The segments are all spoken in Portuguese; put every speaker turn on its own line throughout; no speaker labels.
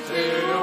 Shanti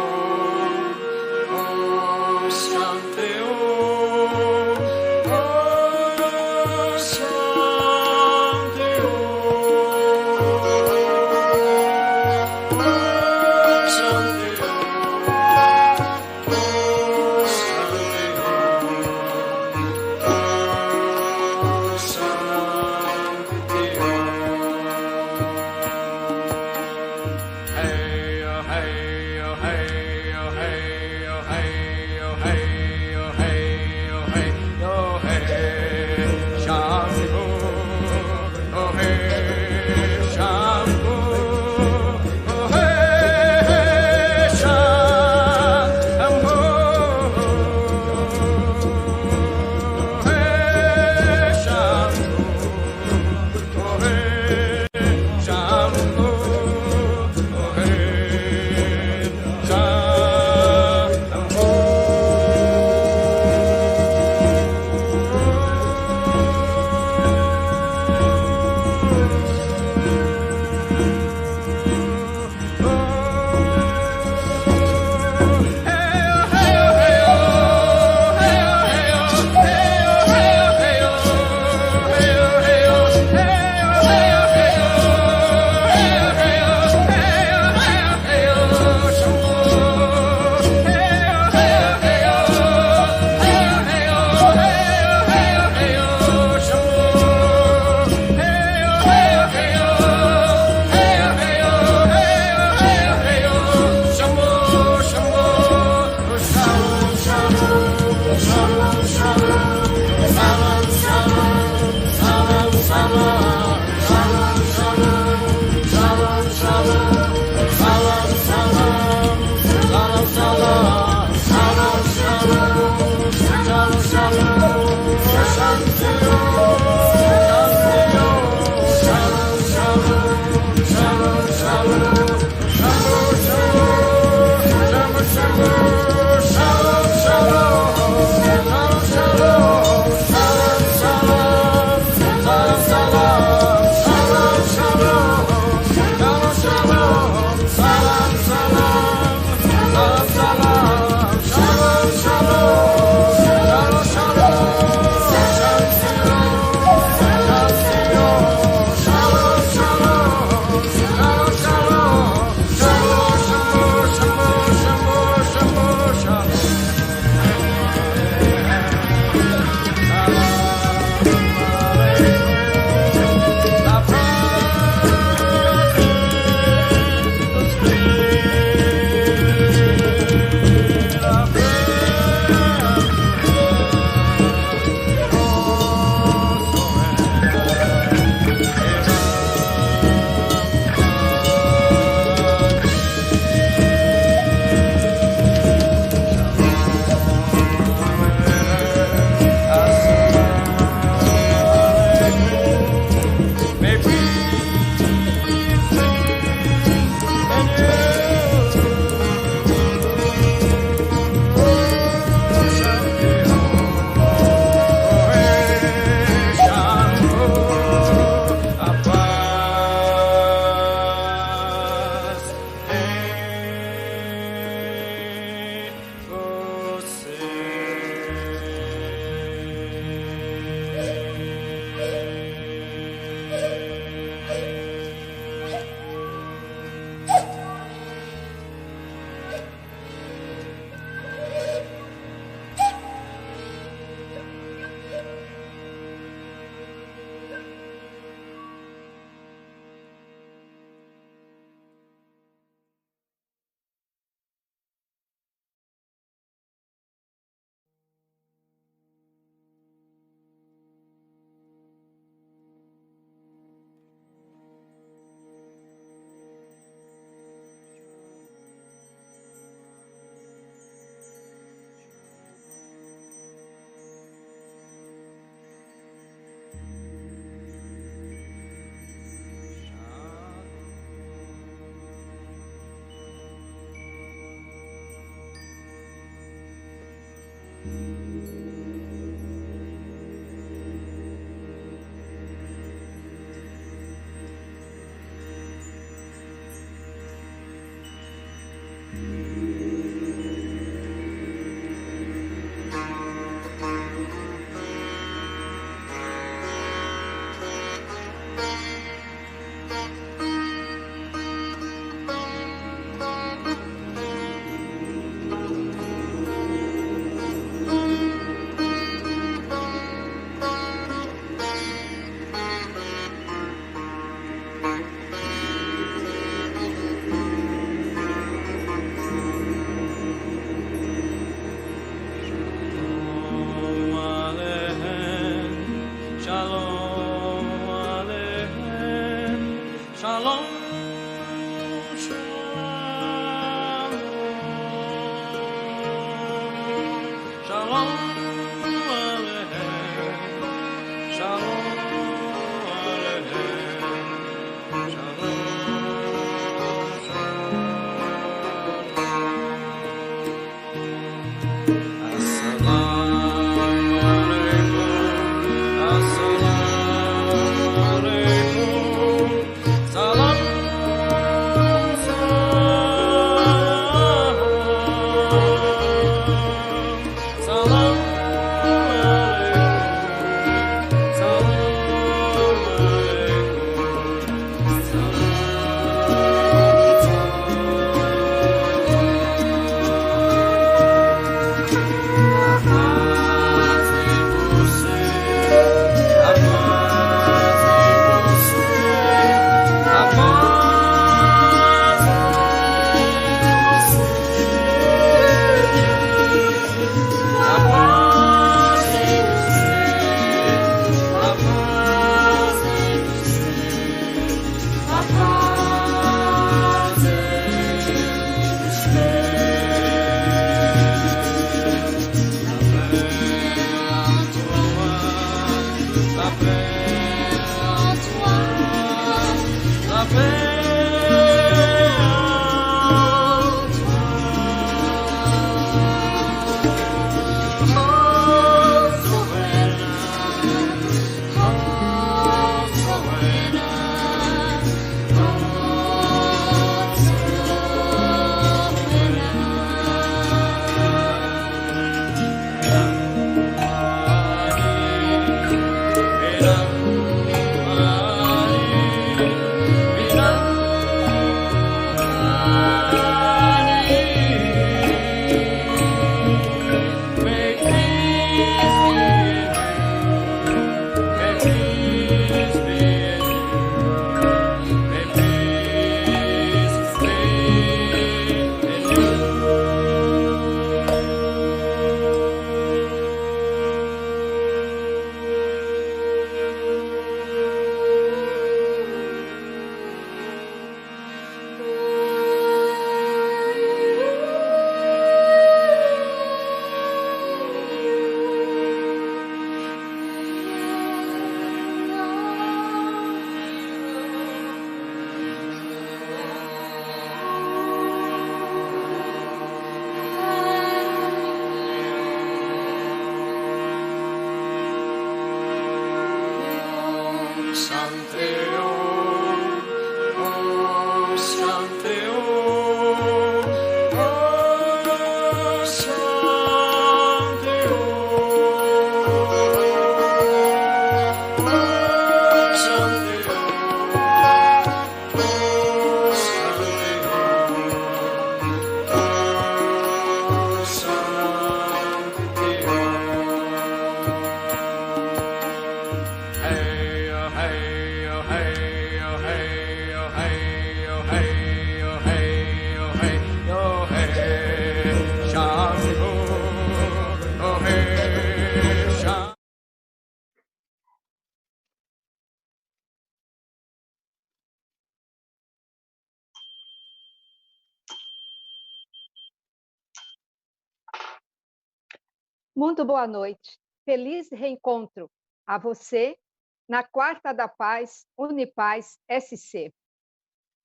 Muito boa noite. Feliz reencontro a você na Quarta da Paz, Unipaz SC.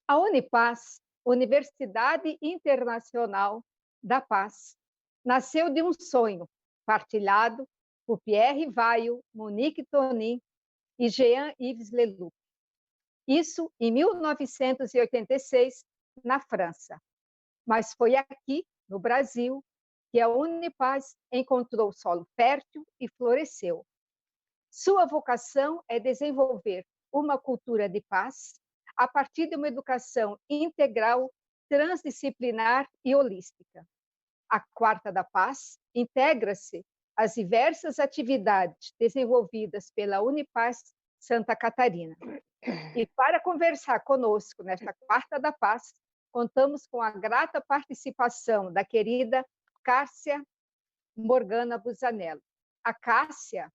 A Unipaz, Universidade Internacional da Paz, nasceu de um sonho partilhado por Pierre Vaillant, Monique Tonin e Jean-Yves Leloup. Isso em 1986, na França. Mas foi aqui, no Brasil, que a Unipaz encontrou solo fértil e floresceu. Sua vocação é desenvolver uma cultura de paz a partir de uma educação integral, transdisciplinar e holística. A Quarta da Paz integra-se às diversas atividades desenvolvidas pela Unipaz Santa Catarina. E para conversar conosco nesta Quarta da Paz, contamos com a grata participação da querida Cássia Morgana Busanello. A Cássia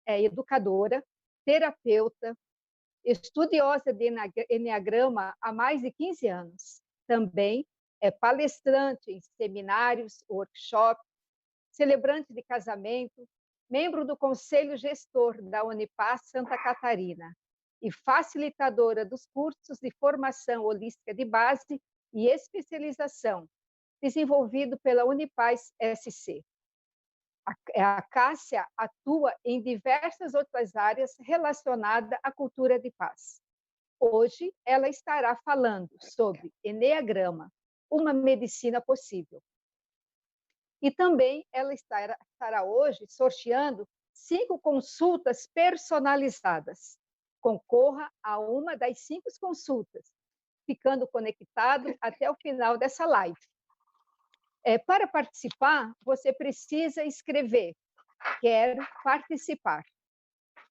é educadora, terapeuta, estudiosa de Eneagrama há mais de 15 anos. Também é palestrante em seminários, workshops, celebrante de casamento, membro do Conselho Gestor da Unipaz Santa Catarina e facilitadora dos cursos de formação holística de base e especialização, desenvolvido pela Unipaz SC. A Cássia atua em diversas outras áreas relacionadas à cultura de paz. Hoje, ela estará falando sobre Eneagrama, uma medicina possível. E também ela estará hoje sorteando 5 consultas personalizadas. Concorra a uma das 5 consultas, ficando conectado até o final dessa live. Para participar, você precisa escrever "Quero participar".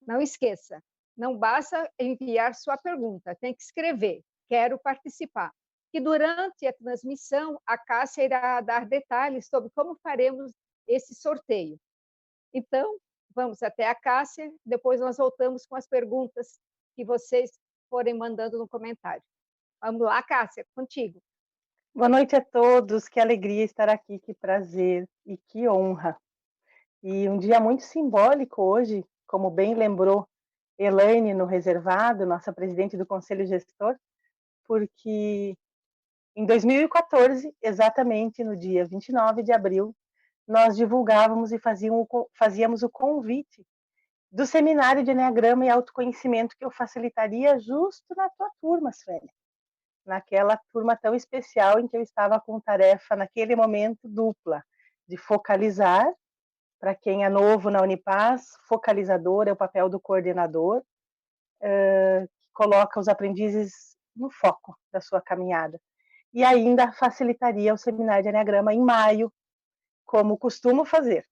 Não esqueça, não basta enviar sua pergunta, tem que escrever "Quero participar". E durante a transmissão, a Cássia irá dar detalhes sobre como faremos esse sorteio. Então, vamos até a Cássia, depois nós voltamos com as perguntas que vocês forem mandando no comentário. Vamos lá, Cássia, contigo.
Boa noite a todos, que alegria estar aqui, que prazer e que honra. E um dia muito simbólico hoje, como bem lembrou Elaine no reservado, nossa presidente do Conselho Gestor, porque em 2014, exatamente no dia 29 de abril, nós divulgávamos e fazíamos o convite do seminário de Eneagrama e Autoconhecimento que eu facilitaria justo na tua turma, Sueli. Naquela turma tão especial em que eu estava com tarefa, naquele momento, dupla, de focalizar, para quem é novo na Unipaz, focalizador é o papel do coordenador, que coloca os aprendizes no foco da sua caminhada. E ainda facilitaria o seminário de Eneagrama em maio, como costumo fazer.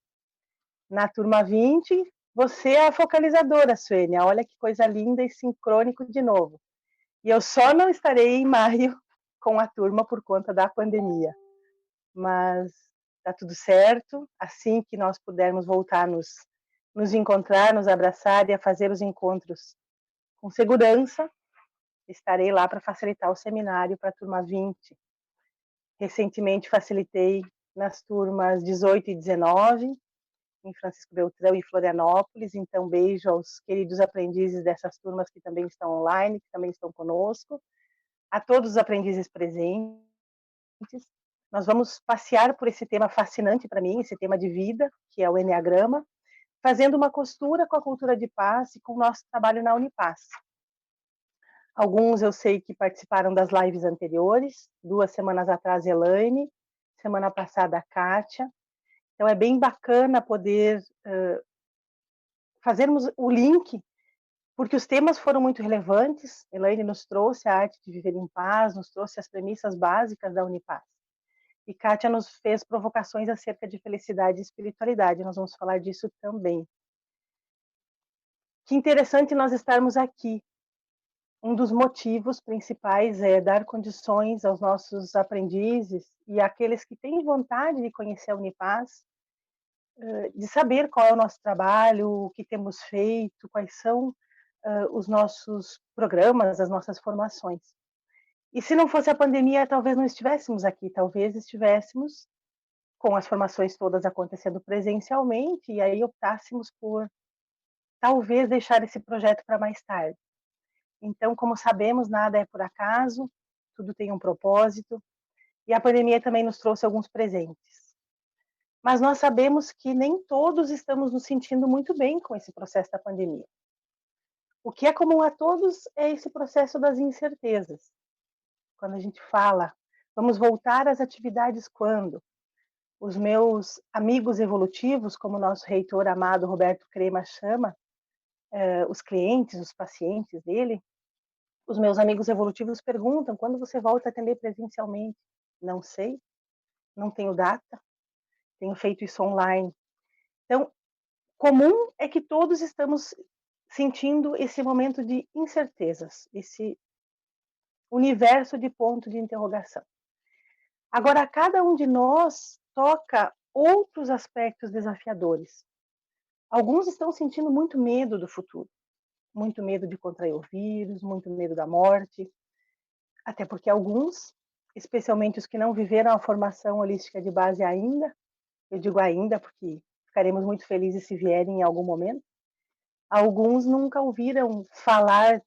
Na turma 20, você é a focalizadora, Suênia, olha que coisa linda e sincrônico de novo. E eu só não estarei em maio com a turma por conta da pandemia. Mas tá tudo certo. Assim que nós pudermos voltar nos encontrar, nos abraçar e a fazer os encontros com segurança, estarei lá para facilitar o seminário para a turma 20. Recentemente facilitei nas turmas 18 e 19, em Francisco Beltrão e Florianópolis. Então, beijo aos queridos aprendizes dessas turmas que também estão online, que também estão conosco, a todos os aprendizes presentes. Nós vamos passear por esse tema fascinante para mim, esse tema de vida, que é o Eneagrama, fazendo uma costura com a cultura de paz e com o nosso trabalho na Unipaz. Alguns eu sei que participaram das lives anteriores, 2 semanas atrás, Elaine, semana passada, a Kátia. Então, é bem bacana poder fazermos o link, porque os temas foram muito relevantes. Elaine nos trouxe a arte de viver em paz, nos trouxe as premissas básicas da Unipaz. E Kátia nos fez provocações acerca de felicidade e espiritualidade. Nós vamos falar disso também. Que interessante nós estarmos aqui. Um dos motivos principais é dar condições aos nossos aprendizes e àqueles que têm vontade de conhecer a Unipaz, de saber qual é o nosso trabalho, o que temos feito, quais são os nossos programas, as nossas formações. E se não fosse a pandemia, talvez não estivéssemos aqui, talvez estivéssemos com as formações todas acontecendo presencialmente, e aí optássemos por talvez deixar esse projeto para mais tarde. Então, como sabemos, nada é por acaso, tudo tem um propósito, e a pandemia também nos trouxe alguns presentes. Mas nós sabemos que nem todos estamos nos sentindo muito bem com esse processo da pandemia. O que é comum a todos é esse processo das incertezas. Quando a gente fala, vamos voltar às atividades quando? Os meus amigos evolutivos, como o nosso reitor amado Roberto Crema chama, os clientes, os pacientes dele, os meus amigos evolutivos perguntam, quando você volta a atender presencialmente? Não sei, não tenho data, tenho feito isso online. Então, comum é que todos estamos sentindo esse momento de incertezas, esse universo de ponto de interrogação. Agora, cada um de nós toca outros aspectos desafiadores. Alguns estão sentindo muito medo do futuro. muito medo de contrair o vírus, muito medo da morte, até porque alguns, especialmente os que não viveram a formação holística de base ainda, eu digo ainda porque ficaremos muito felizes se vierem em algum momento, alguns nunca ouviram falar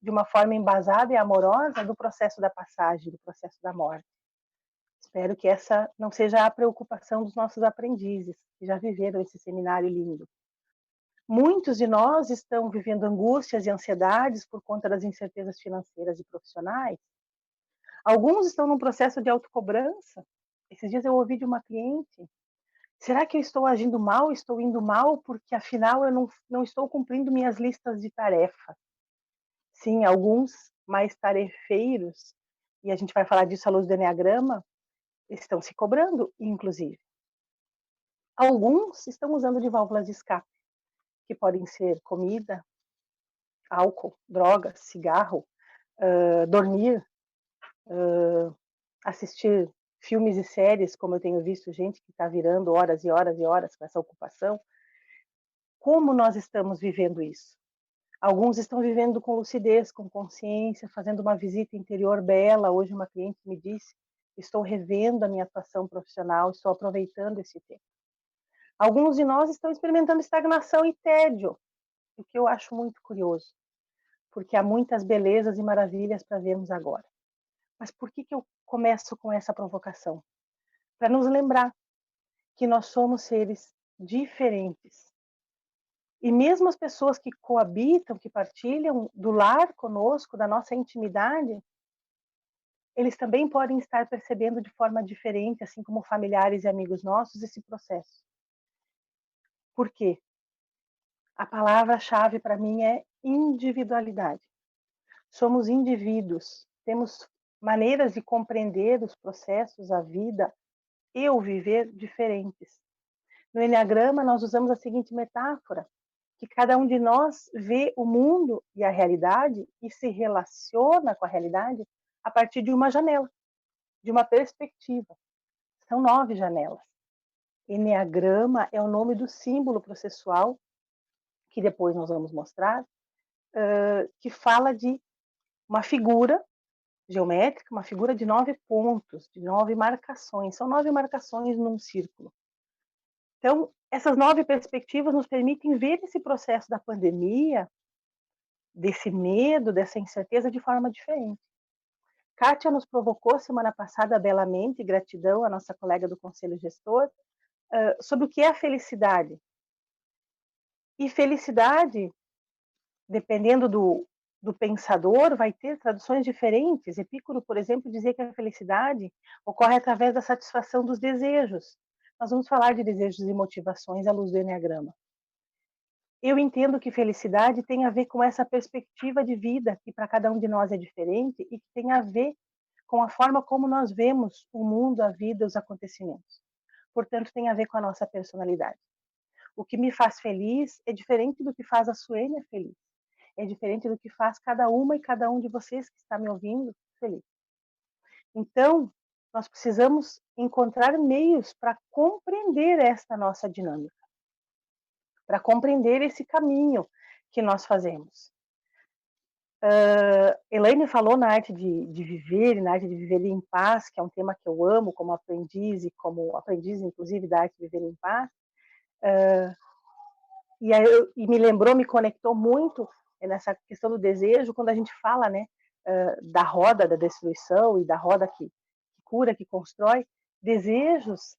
de uma forma embasada e amorosa do processo da passagem, do processo da morte. Espero que essa não seja a preocupação dos nossos aprendizes, que já viveram esse seminário lindo. Muitos de nós estão vivendo angústias e ansiedades por conta das incertezas financeiras e profissionais. Alguns estão num processo de autocobrança. Esses dias eu ouvi de uma cliente: será que eu estou agindo mal, estou indo mal, porque afinal eu não estou cumprindo minhas listas de tarefa? Sim, alguns mais tarefeiros, e a gente vai falar disso à luz do Enneagrama, estão se cobrando, inclusive. Alguns estão usando de válvulas de escape, que podem ser comida, álcool, drogas, cigarro, dormir, assistir filmes e séries, como eu tenho visto gente que está virando horas e horas e horas com essa ocupação. Como nós estamos vivendo isso? Alguns estão vivendo com lucidez, com consciência, fazendo uma visita interior bela. Hoje uma cliente me disse: estou revendo a minha atuação profissional, estou aproveitando esse tempo. Alguns de nós estão experimentando estagnação e tédio, o que eu acho muito curioso, porque há muitas belezas e maravilhas para vermos agora. Mas por que eu começo com essa provocação? Para nos lembrar que nós somos seres diferentes. E mesmo as pessoas que coabitam, que partilham do lar conosco, da nossa intimidade, eles também podem estar percebendo de forma diferente, assim como familiares e amigos nossos, esse processo. Por quê? A palavra-chave para mim é individualidade. Somos indivíduos, temos maneiras de compreender os processos, a vida e o viver diferentes. No Enneagrama, nós usamos a seguinte metáfora: que cada um de nós vê o mundo e a realidade e se relaciona com a realidade a partir de uma janela, de uma perspectiva. São 9 janelas. Enneagrama é o nome do símbolo processual, que depois nós vamos mostrar, que fala de uma figura geométrica, uma figura de 9 pontos, de 9 marcações. São 9 marcações num círculo. Então, essas 9 perspectivas nos permitem ver esse processo da pandemia, desse medo, dessa incerteza de forma diferente. Kátia nos provocou semana passada belamente, gratidão à nossa colega do Conselho Gestor, sobre o que é a felicidade. E felicidade, dependendo do pensador, vai ter traduções diferentes. Epicuro, por exemplo, dizia que a felicidade ocorre através da satisfação dos desejos. Nós vamos falar de desejos e motivações à luz do Enneagrama. Eu entendo que felicidade tem a ver com essa perspectiva de vida, que para cada um de nós é diferente, e que tem a ver com a forma como nós vemos o mundo, a vida, os acontecimentos. Portanto, tem a ver com a nossa personalidade. O que me faz feliz é diferente do que faz a Suênia feliz. É diferente do que faz cada uma e cada um de vocês que está me ouvindo feliz. Então, nós precisamos encontrar meios para compreender esta nossa dinâmica, para compreender esse caminho que nós fazemos. Elaine falou na arte de viver, na arte de viver em paz, que é um tema que eu amo como aprendiz, e como aprendiz, inclusive, da arte de viver em paz. E me lembrou, me conectou muito nessa questão do desejo, quando a gente fala, né, da roda da destruição e da roda que cura, que constrói. Desejos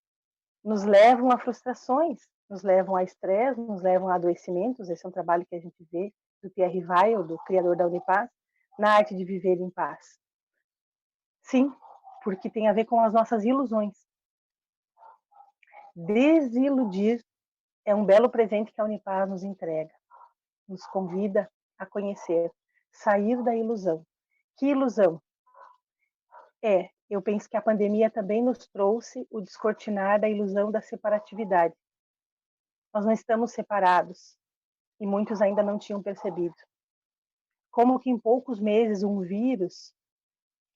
nos levam a frustrações, nos levam a estresse, nos levam a adoecimentos. Esse é um trabalho que a gente vê do Pierre Weil, do criador da Unipaz, na arte de viver em paz. Sim, porque tem a ver com as nossas ilusões. Desiludir é um belo presente que a Unipaz nos entrega. Nos convida a conhecer, sair da ilusão. Que ilusão? Eu penso que a pandemia também nos trouxe o descortinar da ilusão da separatividade. Nós não estamos separados, e muitos ainda não tinham percebido. Como que em poucos meses um vírus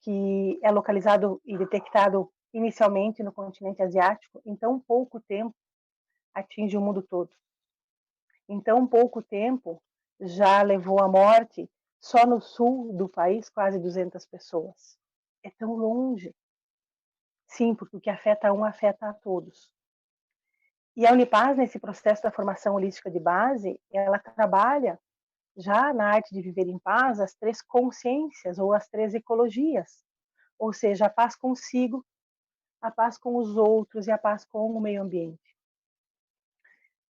que é localizado e detectado inicialmente no continente asiático, em tão pouco tempo atinge o mundo todo. Em tão pouco tempo já levou à morte, só no sul do país, quase 200 pessoas. É tão longe. Sim, porque o que afeta um afeta a todos. E a Unipaz, nesse processo da formação holística de base, ela trabalha já na arte de viver em paz as 3 consciências ou as 3 ecologias, ou seja, a paz consigo, a paz com os outros e a paz com o meio ambiente.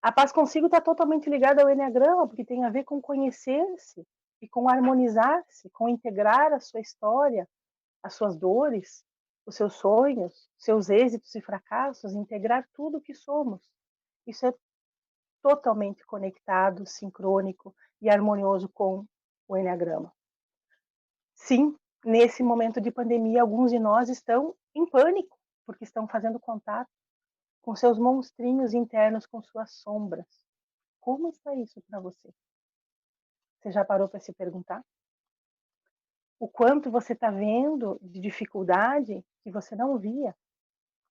A paz consigo está totalmente ligada ao Eneagrama, porque tem a ver com conhecer-se e com harmonizar-se, com integrar a sua história, as suas dores, os seus sonhos, seus êxitos e fracassos, integrar tudo o que somos. Isso é totalmente conectado, sincrônico e harmonioso com o Eneagrama. Sim, nesse momento de pandemia, alguns de nós estão em pânico, porque estão fazendo contato com seus monstrinhos internos, com suas sombras. Como está isso para você? Você já parou para se perguntar? O quanto você está vendo de dificuldade que você não via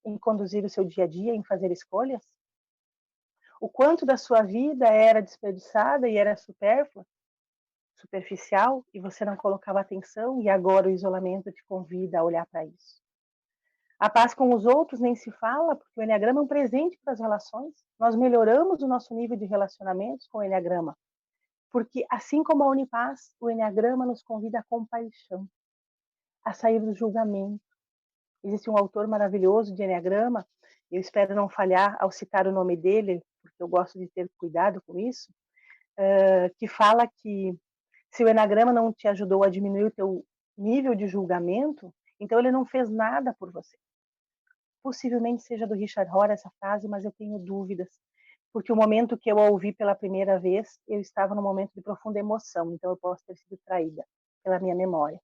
em conduzir o seu dia a dia, em fazer escolhas? O quanto da sua vida era desperdiçada e era supérflua, superficial, e você não colocava atenção, e agora o isolamento te convida a olhar para isso. A paz com os outros nem se fala, porque o Eneagrama é um presente para as relações. Nós melhoramos o nosso nível de relacionamentos com o Eneagrama, porque assim como a Unipaz, o Eneagrama nos convida à compaixão, a sair do julgamento. Existe um autor maravilhoso de Eneagrama, eu espero não falhar ao citar o nome dele, porque eu gosto de ter cuidado com isso, que fala que se o Eneagrama não te ajudou a diminuir o teu nível de julgamento, então ele não fez nada por você. Possivelmente seja do Richard Rohr essa frase, mas eu tenho dúvidas, porque o momento que eu a ouvi pela primeira vez, eu estava num momento de profunda emoção, então eu posso ter sido traída pela minha memória.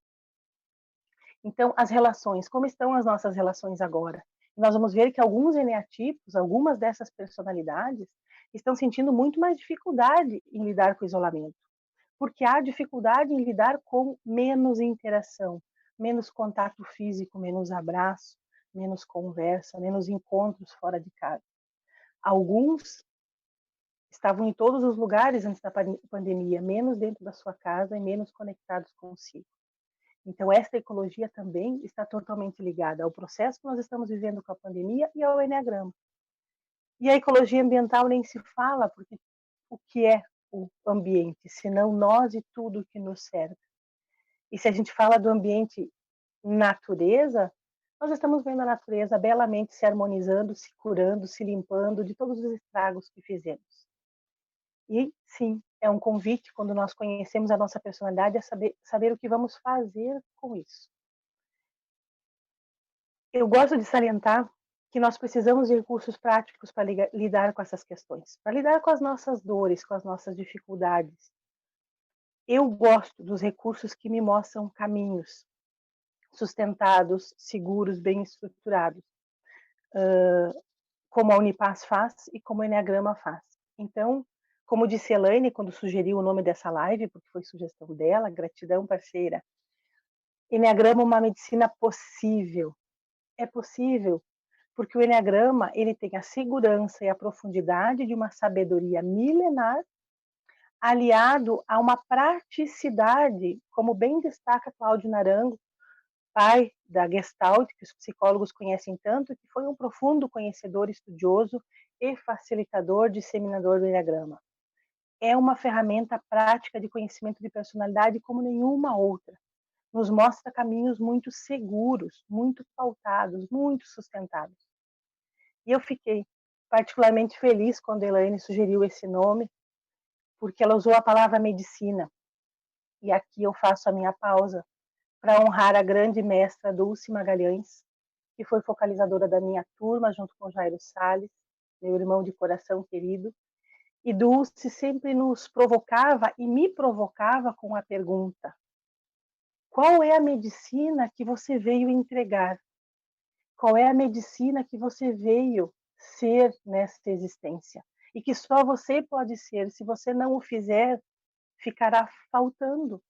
Então, as relações, como estão as nossas relações agora? Nós vamos ver que alguns eneatipos, algumas dessas personalidades, estão sentindo muito mais dificuldade em lidar com o isolamento, porque há dificuldade em lidar com menos interação, menos contato físico, menos abraço, menos conversa, menos encontros fora de casa. Alguns estavam em todos os lugares antes da pandemia, menos dentro da sua casa e menos conectados consigo. Então, esta ecologia também está totalmente ligada ao processo que nós estamos vivendo com a pandemia e ao Eneagrama. E a ecologia ambiental nem se fala, porque o que é o ambiente, senão nós e tudo que nos cerca? E se a gente fala do ambiente natureza, nós estamos vendo a natureza belamente se harmonizando, se curando, se limpando de todos os estragos que fizemos. E sim, é um convite, quando nós conhecemos a nossa personalidade, a saber o que vamos fazer com isso. Eu gosto de salientar que nós precisamos de recursos práticos para lidar com essas questões, para lidar com as nossas dores, com as nossas dificuldades. Eu gosto dos recursos que me mostram caminhos sustentados, seguros, bem estruturados, como a Unipaz faz e como o Eneagrama faz. Então, como disse Elaine quando sugeriu o nome dessa live, porque foi sugestão dela, gratidão, parceira. Eneagrama é uma medicina possível. É possível, porque o Eneagrama ele tem a segurança e a profundidade de uma sabedoria milenar, aliado a uma praticidade, como bem destaca Cláudio Naranjo, pai da Gestalt, que os psicólogos conhecem tanto, que foi um profundo conhecedor, estudioso e facilitador, disseminador do Eneagrama. É uma ferramenta prática de conhecimento de personalidade como nenhuma outra. Nos mostra caminhos muito seguros, muito pautados, muito sustentados. E eu fiquei particularmente feliz quando a Elaine sugeriu esse nome, porque ela usou a palavra medicina. E aqui eu faço a minha pausa para honrar a grande mestra Dulce Magalhães, que foi focalizadora da minha turma, junto com Jairo Salles, meu irmão de coração querido. E Dulce sempre nos provocava e me provocava com a pergunta: qual é a medicina que você veio entregar? Qual é a medicina que você veio ser nesta existência? E que só você pode ser. Se você não o fizer, ficará faltando.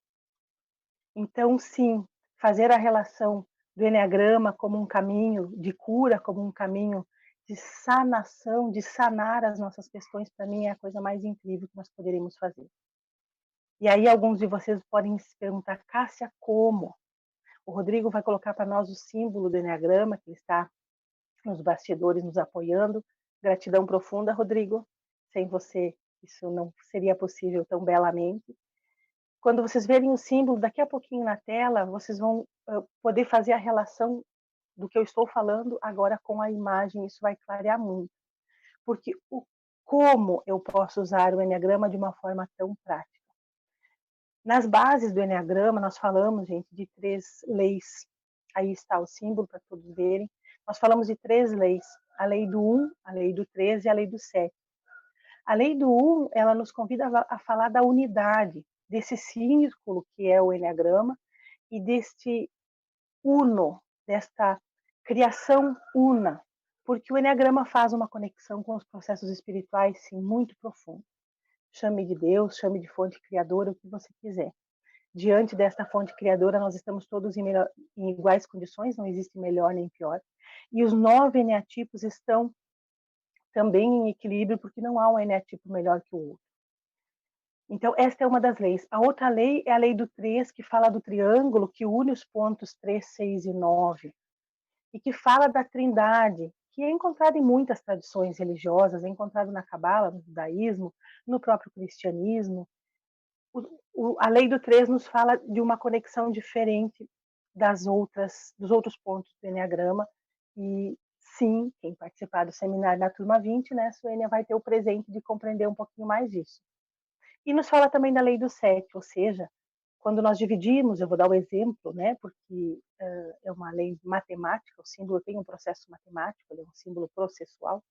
Então, sim, fazer a relação do Eneagrama como um caminho de cura, como um caminho de sanação, de sanar as nossas questões, para mim é a coisa mais incrível que nós poderíamos fazer. E aí alguns de vocês podem se perguntar, Cássia, como? O Rodrigo vai colocar para nós o símbolo do Enneagrama, que ele está nos bastidores nos apoiando. Gratidão profunda, Rodrigo. Sem você, isso não seria possível tão belamente. Quando vocês verem o símbolo daqui a pouquinho na tela, vocês vão poder fazer a relação do que eu estou falando agora com a imagem. Isso vai clarear muito. Porque como eu posso usar o Enneagrama de uma forma tão prática? Nas bases do Enneagrama, nós falamos, gente, de 3 leis. Aí está o símbolo para todos verem. Nós falamos de 3 leis. A lei do 1, a lei do 3 e a lei do 7. A lei do 1, ela nos convida a falar da unidade, desse círculo que é o Enneagrama e deste uno, desta criação una. Porque o Enneagrama faz uma conexão com os processos espirituais, sim, muito profundo. Chame de Deus, chame de fonte criadora, o que você quiser. Diante desta fonte criadora, nós estamos todos em iguais condições, não existe melhor nem pior. E os 9 eneatipos estão também em equilíbrio, porque não há um eneatipo melhor que o outro. Então, esta é uma das leis. A outra lei é a lei do 3, que fala do triângulo, que une os pontos 3, 6 e 9. E que fala da trindade, que é encontrado em muitas tradições religiosas, é encontrado na Cabala, no judaísmo, no próprio cristianismo. A lei do 3 nos fala de uma conexão diferente dos outros pontos do Enneagrama. E sim, quem participar do seminário da turma 20, né, Suênia, vai ter o presente de compreender um pouquinho mais disso. E nos fala também da lei do 7, ou seja, quando nós dividimos, eu vou dar o exemplo, né, porque é uma lei matemática, o símbolo tem um processo matemático, ele é um símbolo processual.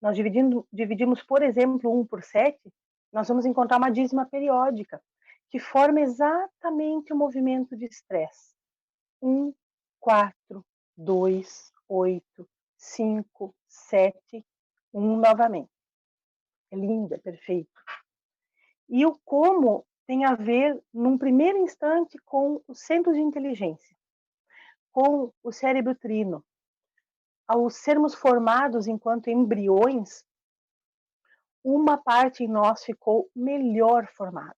Nós dividimos, por exemplo, 1 por 7, nós vamos encontrar uma dízima periódica, que forma exatamente o movimento de estresse. 1, 4, 2, 8, 5, 7, 1 novamente. É lindo, é perfeito. E o como tem a ver, num primeiro instante, com o centro de inteligência, com o cérebro trino. Ao sermos formados enquanto embriões, uma parte em nós ficou melhor formada.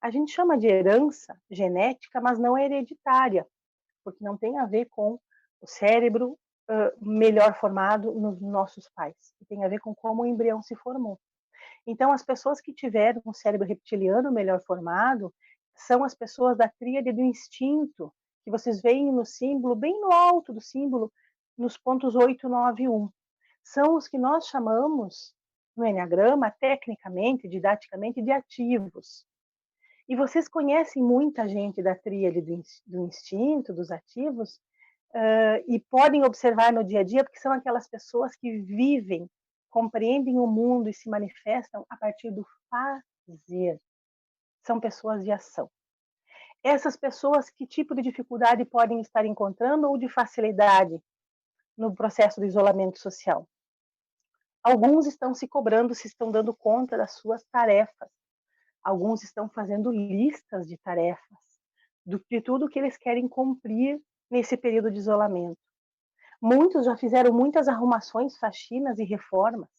A gente chama de herança genética, mas não é hereditária, porque não tem a ver com o cérebro melhor formado nos nossos pais. Tem a ver com como o embrião se formou. Então, as pessoas que tiveram um cérebro reptiliano melhor formado são as pessoas da tríade do instinto, que vocês veem no símbolo, bem no alto do símbolo, nos pontos 8, 9 e 1. São os que nós chamamos, no Enneagrama, tecnicamente, didaticamente, de ativos. E vocês conhecem muita gente da tríade do instinto, dos ativos, e podem observar no dia a dia, porque são aquelas pessoas que vivem, compreendem o mundo e se manifestam a partir do fazer. São pessoas de ação. Essas pessoas, que tipo de dificuldade podem estar encontrando ou de facilidade no processo do isolamento social? Alguns estão se cobrando, se estão dando conta das suas tarefas. Alguns estão fazendo listas de tarefas, de tudo que eles querem cumprir nesse período de isolamento. Muitos já fizeram muitas arrumações, faxinas e reformas.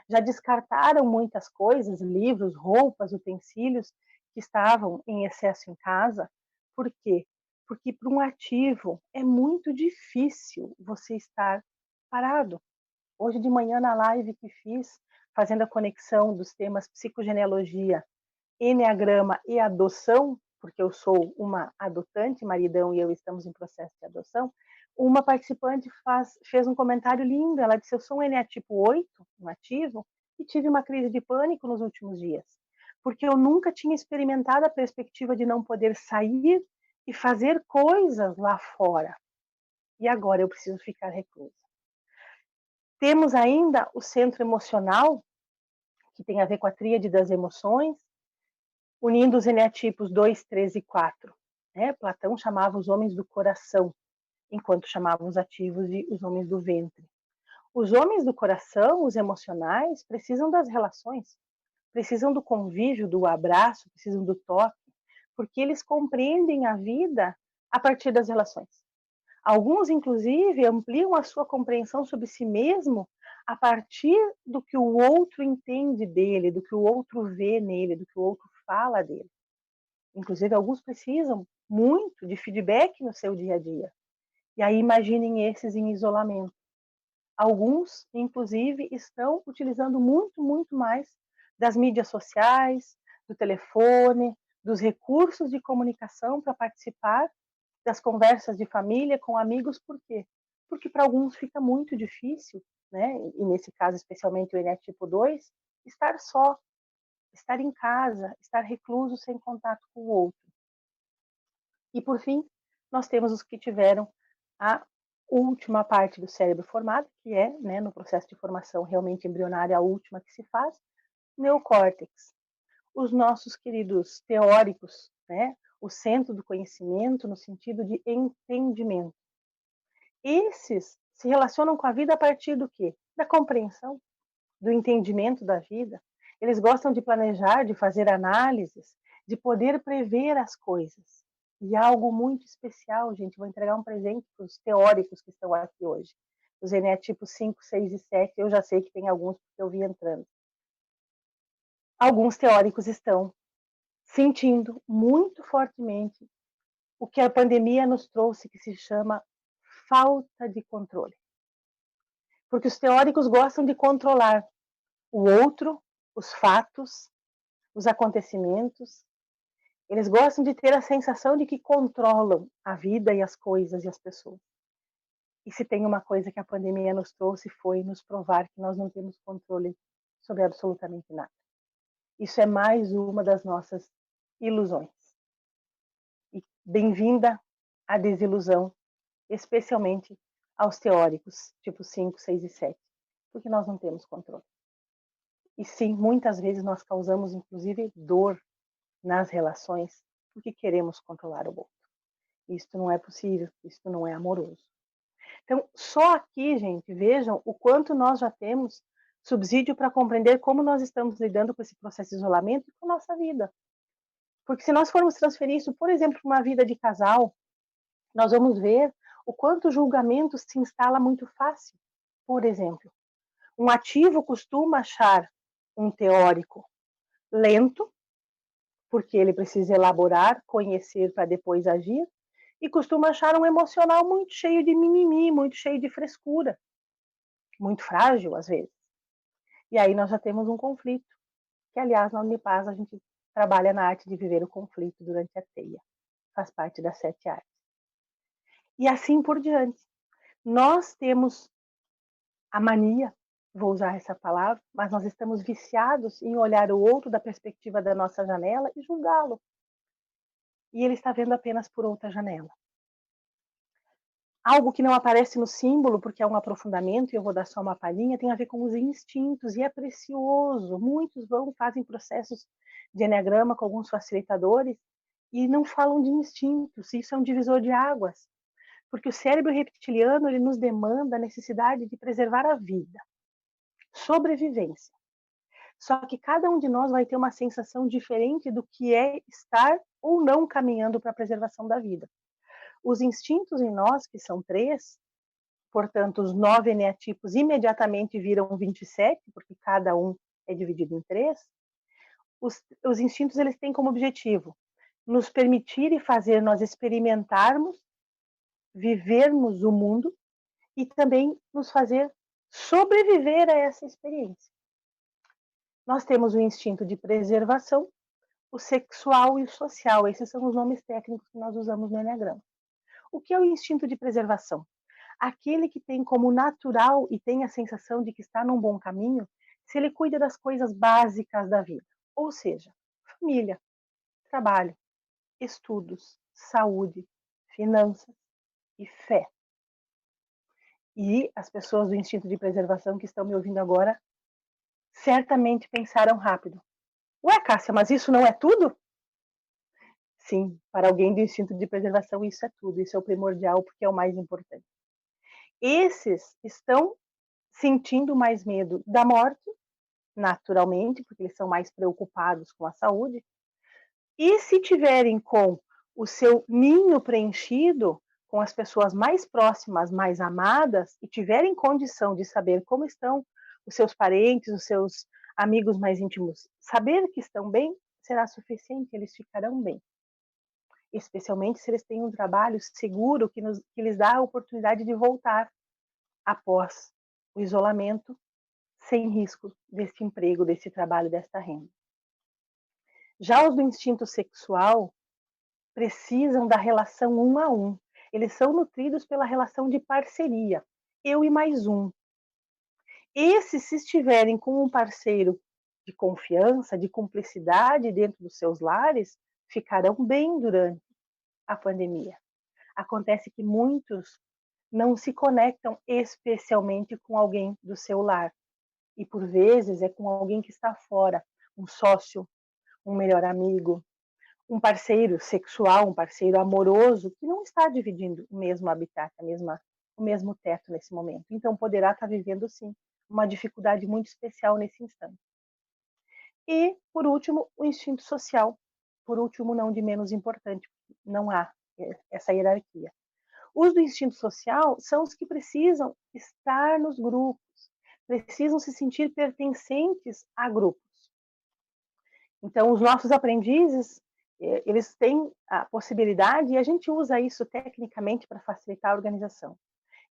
Já descartaram muitas coisas, livros, roupas, utensílios que estavam em excesso em casa. Por quê? Porque para um ativo é muito difícil você estar parado. Hoje de manhã, na live que fiz, fazendo a conexão dos temas psicogenealogia, Enneagrama e adoção, porque eu sou uma adotante, maridão e eu estamos em processo de adoção, uma participante fez um comentário lindo. Ela disse: eu sou um eneatipo 8, um ativo, e tive uma crise de pânico nos últimos dias, porque eu nunca tinha experimentado a perspectiva de não poder sair e fazer coisas lá fora. E agora eu preciso ficar reclusa. Temos ainda o centro emocional, que tem a ver com a tríade das emoções, unindo os eneatipos 2, 3 e 4. Platão chamava os homens do coração, enquanto chamava os ativos de os homens do ventre. Os homens do coração, os emocionais, precisam das relações, precisam do convívio, do abraço, precisam do toque, porque eles compreendem a vida a partir das relações. Alguns, inclusive, ampliam a sua compreensão sobre si mesmo a partir do que o outro entende dele, do que o outro vê nele, do que o outro fala dele. Inclusive, alguns precisam muito de feedback no seu dia a dia. E aí, imaginem esses em isolamento. Alguns, inclusive, estão utilizando muito, muito mais das mídias sociais, do telefone, dos recursos de comunicação para participar das conversas de família com amigos. Por quê? Porque para alguns fica muito difícil, né? E nesse caso, especialmente o ENEA tipo 2, estar só, estar em casa, estar recluso sem contato com o outro. E, por fim, nós temos os que tiveram a última parte do cérebro formada, que é, né, no processo de formação realmente embrionária, a última que se faz, neocórtex. Os nossos queridos teóricos, né, o centro do conhecimento no sentido de entendimento. Esses se relacionam com a vida a partir do quê? Da compreensão, do entendimento da vida. Eles gostam de planejar, de fazer análises, de poder prever as coisas. E algo muito especial, gente, vou entregar um presente para os teóricos que estão aqui hoje. Os ENEA tipo 5, 6 e 7, eu já sei que tem alguns porque eu vi entrando. Alguns teóricos estão sentindo muito fortemente o que a pandemia nos trouxe, que se chama falta de controle. Porque os teóricos gostam de controlar o outro, os fatos, os acontecimentos. Eles gostam de ter a sensação de que controlam a vida e as coisas e as pessoas. E se tem uma coisa que a pandemia nos trouxe, foi nos provar que nós não temos controle sobre absolutamente nada. Isso é mais uma das nossas ilusões. E bem-vinda à desilusão, especialmente aos teóricos, tipo 5, 6 e 7, porque nós não temos controle. E sim, muitas vezes nós causamos, inclusive, dor nas relações, porque queremos controlar o outro. Isto não é possível, isto não é amoroso. Então, só aqui, gente, vejam o quanto nós já temos subsídio para compreender como nós estamos lidando com esse processo de isolamento e com a nossa vida. Porque se nós formos transferir isso, por exemplo, para uma vida de casal, nós vamos ver o quanto o julgamento se instala muito fácil. Por exemplo, um ativo costuma achar um teórico lento, porque ele precisa elaborar, conhecer para depois agir, e costuma achar um emocional muito cheio de mimimi, muito cheio de frescura, muito frágil às vezes. E aí nós já temos um conflito, que aliás na Unipaz a gente trabalha na arte de viver o conflito durante a teia, faz parte das 7 artes. E assim por diante. Nós temos a mania, vou usar essa palavra, mas nós estamos viciados em olhar o outro da perspectiva da nossa janela e julgá-lo. E ele está vendo apenas por outra janela. Algo que não aparece no símbolo, porque é um aprofundamento, e eu vou dar só uma palhinha, tem a ver com os instintos, e é precioso. Muitos fazem processos de eneagrama com alguns facilitadores, e não falam de instintos, isso é um divisor de águas. Porque o cérebro reptiliano, ele nos demanda a necessidade de preservar a vida, sobrevivência. Só que cada um de nós vai ter uma sensação diferente do que é estar ou não caminhando para a preservação da vida. Os instintos em nós, que são 3, portanto, os 9 eneatipos imediatamente viram 27, porque cada um é dividido em 3. Os instintos, eles têm como objetivo nos permitir e fazer nós experimentarmos, vivermos o mundo e também nos fazer sobreviver a essa experiência. Nós temos o instinto de preservação, o sexual e o social. Esses são os nomes técnicos que nós usamos no Eneagrama. O que é o instinto de preservação? Aquele que tem como natural e tem a sensação de que está num bom caminho, se ele cuida das coisas básicas da vida. Ou seja, família, trabalho, estudos, saúde, finanças e fé. E as pessoas do instinto de preservação que estão me ouvindo agora certamente pensaram rápido. Ué, Cássia, mas isso não é tudo? Sim, para alguém do instinto de preservação isso é tudo, isso é o primordial porque é o mais importante. Esses estão sentindo mais medo da morte, naturalmente, porque eles são mais preocupados com a saúde. E se tiverem com o seu ninho preenchido, com as pessoas mais próximas, mais amadas, e tiverem condição de saber como estão os seus parentes, os seus amigos mais íntimos, saber que estão bem, será suficiente, eles ficarão bem. Especialmente se eles têm um trabalho seguro que lhes dá a oportunidade de voltar após o isolamento, sem risco desse emprego, desse trabalho, desta renda. Já os do instinto sexual precisam da relação um a um. Eles são nutridos pela relação de parceria, eu e mais um. Esses, se estiverem com um parceiro de confiança, de cumplicidade dentro dos seus lares, ficarão bem durante a pandemia. Acontece que muitos não se conectam especialmente com alguém do seu lar. E por vezes é com alguém que está fora, um sócio, um melhor amigo, um parceiro sexual, um parceiro amoroso que não está dividindo o mesmo habitat, o mesmo teto nesse momento. Então poderá estar vivendo sim uma dificuldade muito especial nesse instante. E, por último, o instinto social. Por último, não de menos importante, não há essa hierarquia. Os do instinto social são os que precisam estar nos grupos, precisam se sentir pertencentes a grupos. Então, os nossos aprendizes, eles têm a possibilidade, e a gente usa isso tecnicamente para facilitar a organização.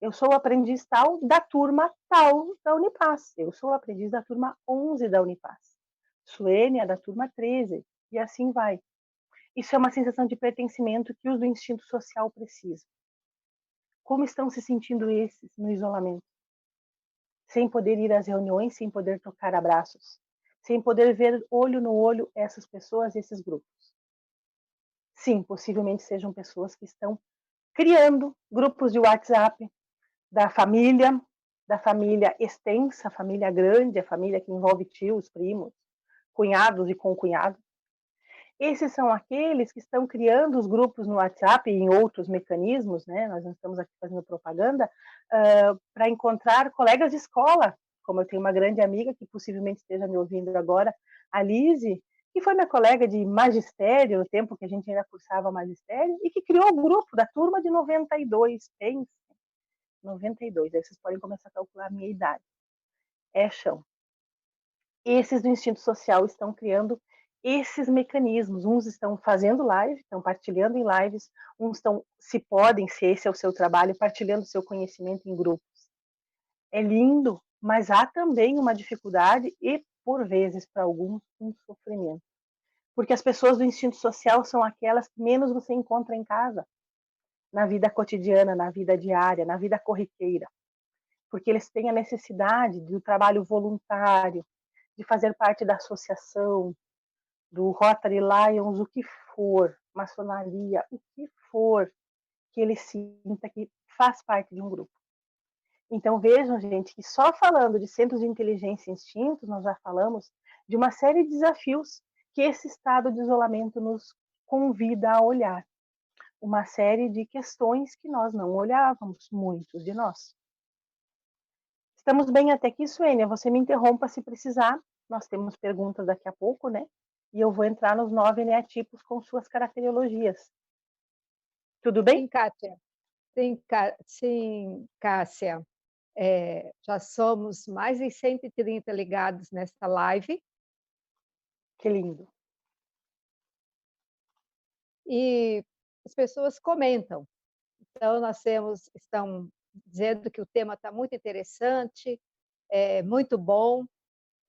Eu sou o aprendiz tal da turma tal da Unipaz. Eu sou o aprendiz da turma 11 da Unipaz. Suênia da turma 13. E assim vai. Isso é uma sensação de pertencimento que os do instinto social precisam. Como estão se sentindo esses no isolamento? Sem poder ir às reuniões, sem poder trocar abraços, sem poder ver olho no olho essas pessoas, esses grupos. Sim, possivelmente sejam pessoas que estão criando grupos de WhatsApp da família extensa, a família grande, a família que envolve tios, primos, cunhados e concunhados. Esses são aqueles que estão criando os grupos no WhatsApp e em outros mecanismos, né? Nós não estamos aqui fazendo propaganda, para encontrar colegas de escola, como eu tenho uma grande amiga que possivelmente esteja me ouvindo agora, a Lise, que foi minha colega de magistério, no tempo que a gente ainda cursava magistério, e que criou o grupo da turma de 92, pense, 92, aí vocês podem começar a calcular a minha idade. É chão. Esses do instinto social estão criando esses mecanismos. Uns estão fazendo live, estão partilhando em lives, uns estão, se podem, se esse é o seu trabalho, partilhando seu conhecimento em grupos. É lindo, mas há também uma dificuldade e, por vezes, para alguns, um sofrimento. Porque as pessoas do instinto social são aquelas que menos você encontra em casa, na vida cotidiana, na vida diária, na vida corriqueira. Porque eles têm a necessidade do trabalho voluntário, de fazer parte da associação, do Rotary Lions, o que for, maçonaria, o que for, que ele sinta que faz parte de um grupo. Então vejam, gente, que só falando de centros de inteligência e instintos, nós já falamos de uma série de desafios que esse estado de isolamento nos convida a olhar. Uma série de questões que nós não olhávamos, muitos de nós. Estamos bem até aqui, Suênia, você me interrompa se precisar. Nós temos perguntas daqui a pouco, né? E eu vou entrar nos 9 eneatipos com suas caracterologias. Tudo bem?
Sim, Kátia. Sim, Cássia. Já somos mais de 130 ligados nesta live.
Que lindo.
E as pessoas comentam. Então, estão dizendo que o tema está muito interessante, muito bom,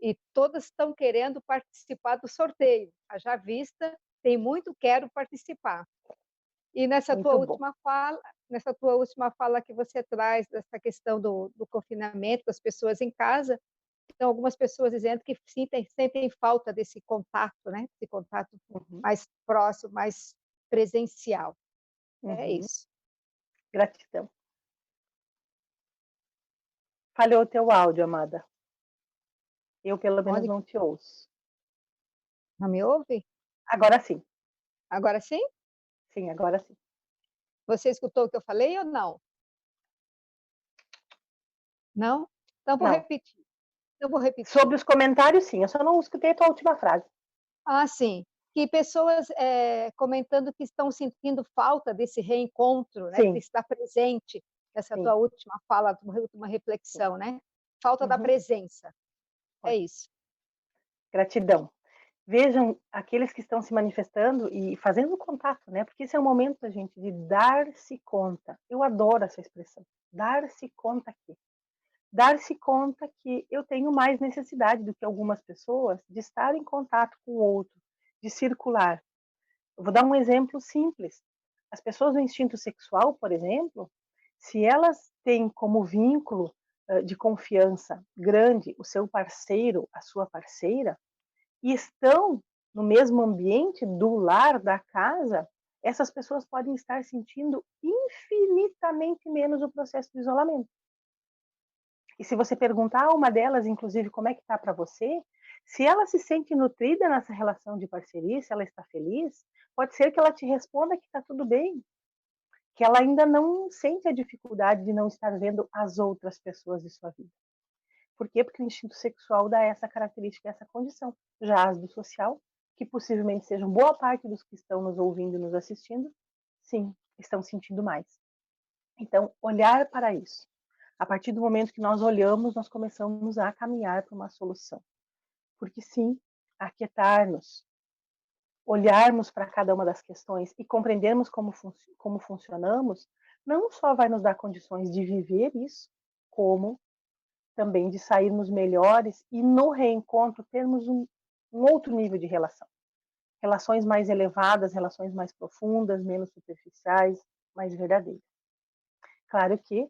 e todas estão querendo participar do sorteio. Haja vista, tem muito quero participar. E nessa tua última fala que você traz dessa questão do confinamento, das pessoas em casa, então algumas pessoas dizendo que sentem falta desse contato, né? Esse contato mais próximo, mais presencial. É isso.
Gratidão. Falhou o teu áudio, amada. Eu, pelo menos, não te ouço.
Não me ouve?
Agora sim.
Agora sim?
Sim, agora sim.
Você escutou o que eu falei ou não? Não? Então vou
Não.
repetir. Eu vou repetir.
Sobre os comentários, sim. Eu só não escutei a tua última frase.
Ah, sim. Que pessoas comentando que estão sentindo falta desse reencontro, né? De estar presente. Essa tua última fala, uma reflexão, né? Falta da presença. É isso.
Gratidão. Vejam aqueles que estão se manifestando e fazendo contato, né? Porque esse é o momento da gente de dar-se conta. Eu adoro essa expressão. Dar-se conta aqui. Dar-se conta que eu tenho mais necessidade do que algumas pessoas de estar em contato com o outro, de circular. Eu vou dar um exemplo simples. As pessoas do instinto sexual, por exemplo, se elas têm como vínculo de confiança grande o seu parceiro, a sua parceira, e estão no mesmo ambiente do lar, da casa, essas pessoas podem estar sentindo infinitamente menos o processo de isolamento. E se você perguntar a uma delas, inclusive, como é que está para você, se ela se sente nutrida nessa relação de parceria, se ela está feliz, pode ser que ela te responda que está tudo bem, que ela ainda não sente a dificuldade de não estar vendo as outras pessoas de sua vida. Por quê? Porque o instinto sexual dá essa característica, essa condição. Já as do social, que possivelmente sejam boa parte dos que estão nos ouvindo e nos assistindo, sim, estão sentindo mais. Então, olhar para isso. A partir do momento que nós olhamos, nós começamos a caminhar para uma solução. Porque sim, aquietar-nos, olharmos para cada uma das questões e compreendermos como funcionamos, não só vai nos dar condições de viver isso, como também de sairmos melhores e no reencontro termos um outro nível de relação. Relações mais elevadas, relações mais profundas, menos superficiais, mais verdadeiras. Claro que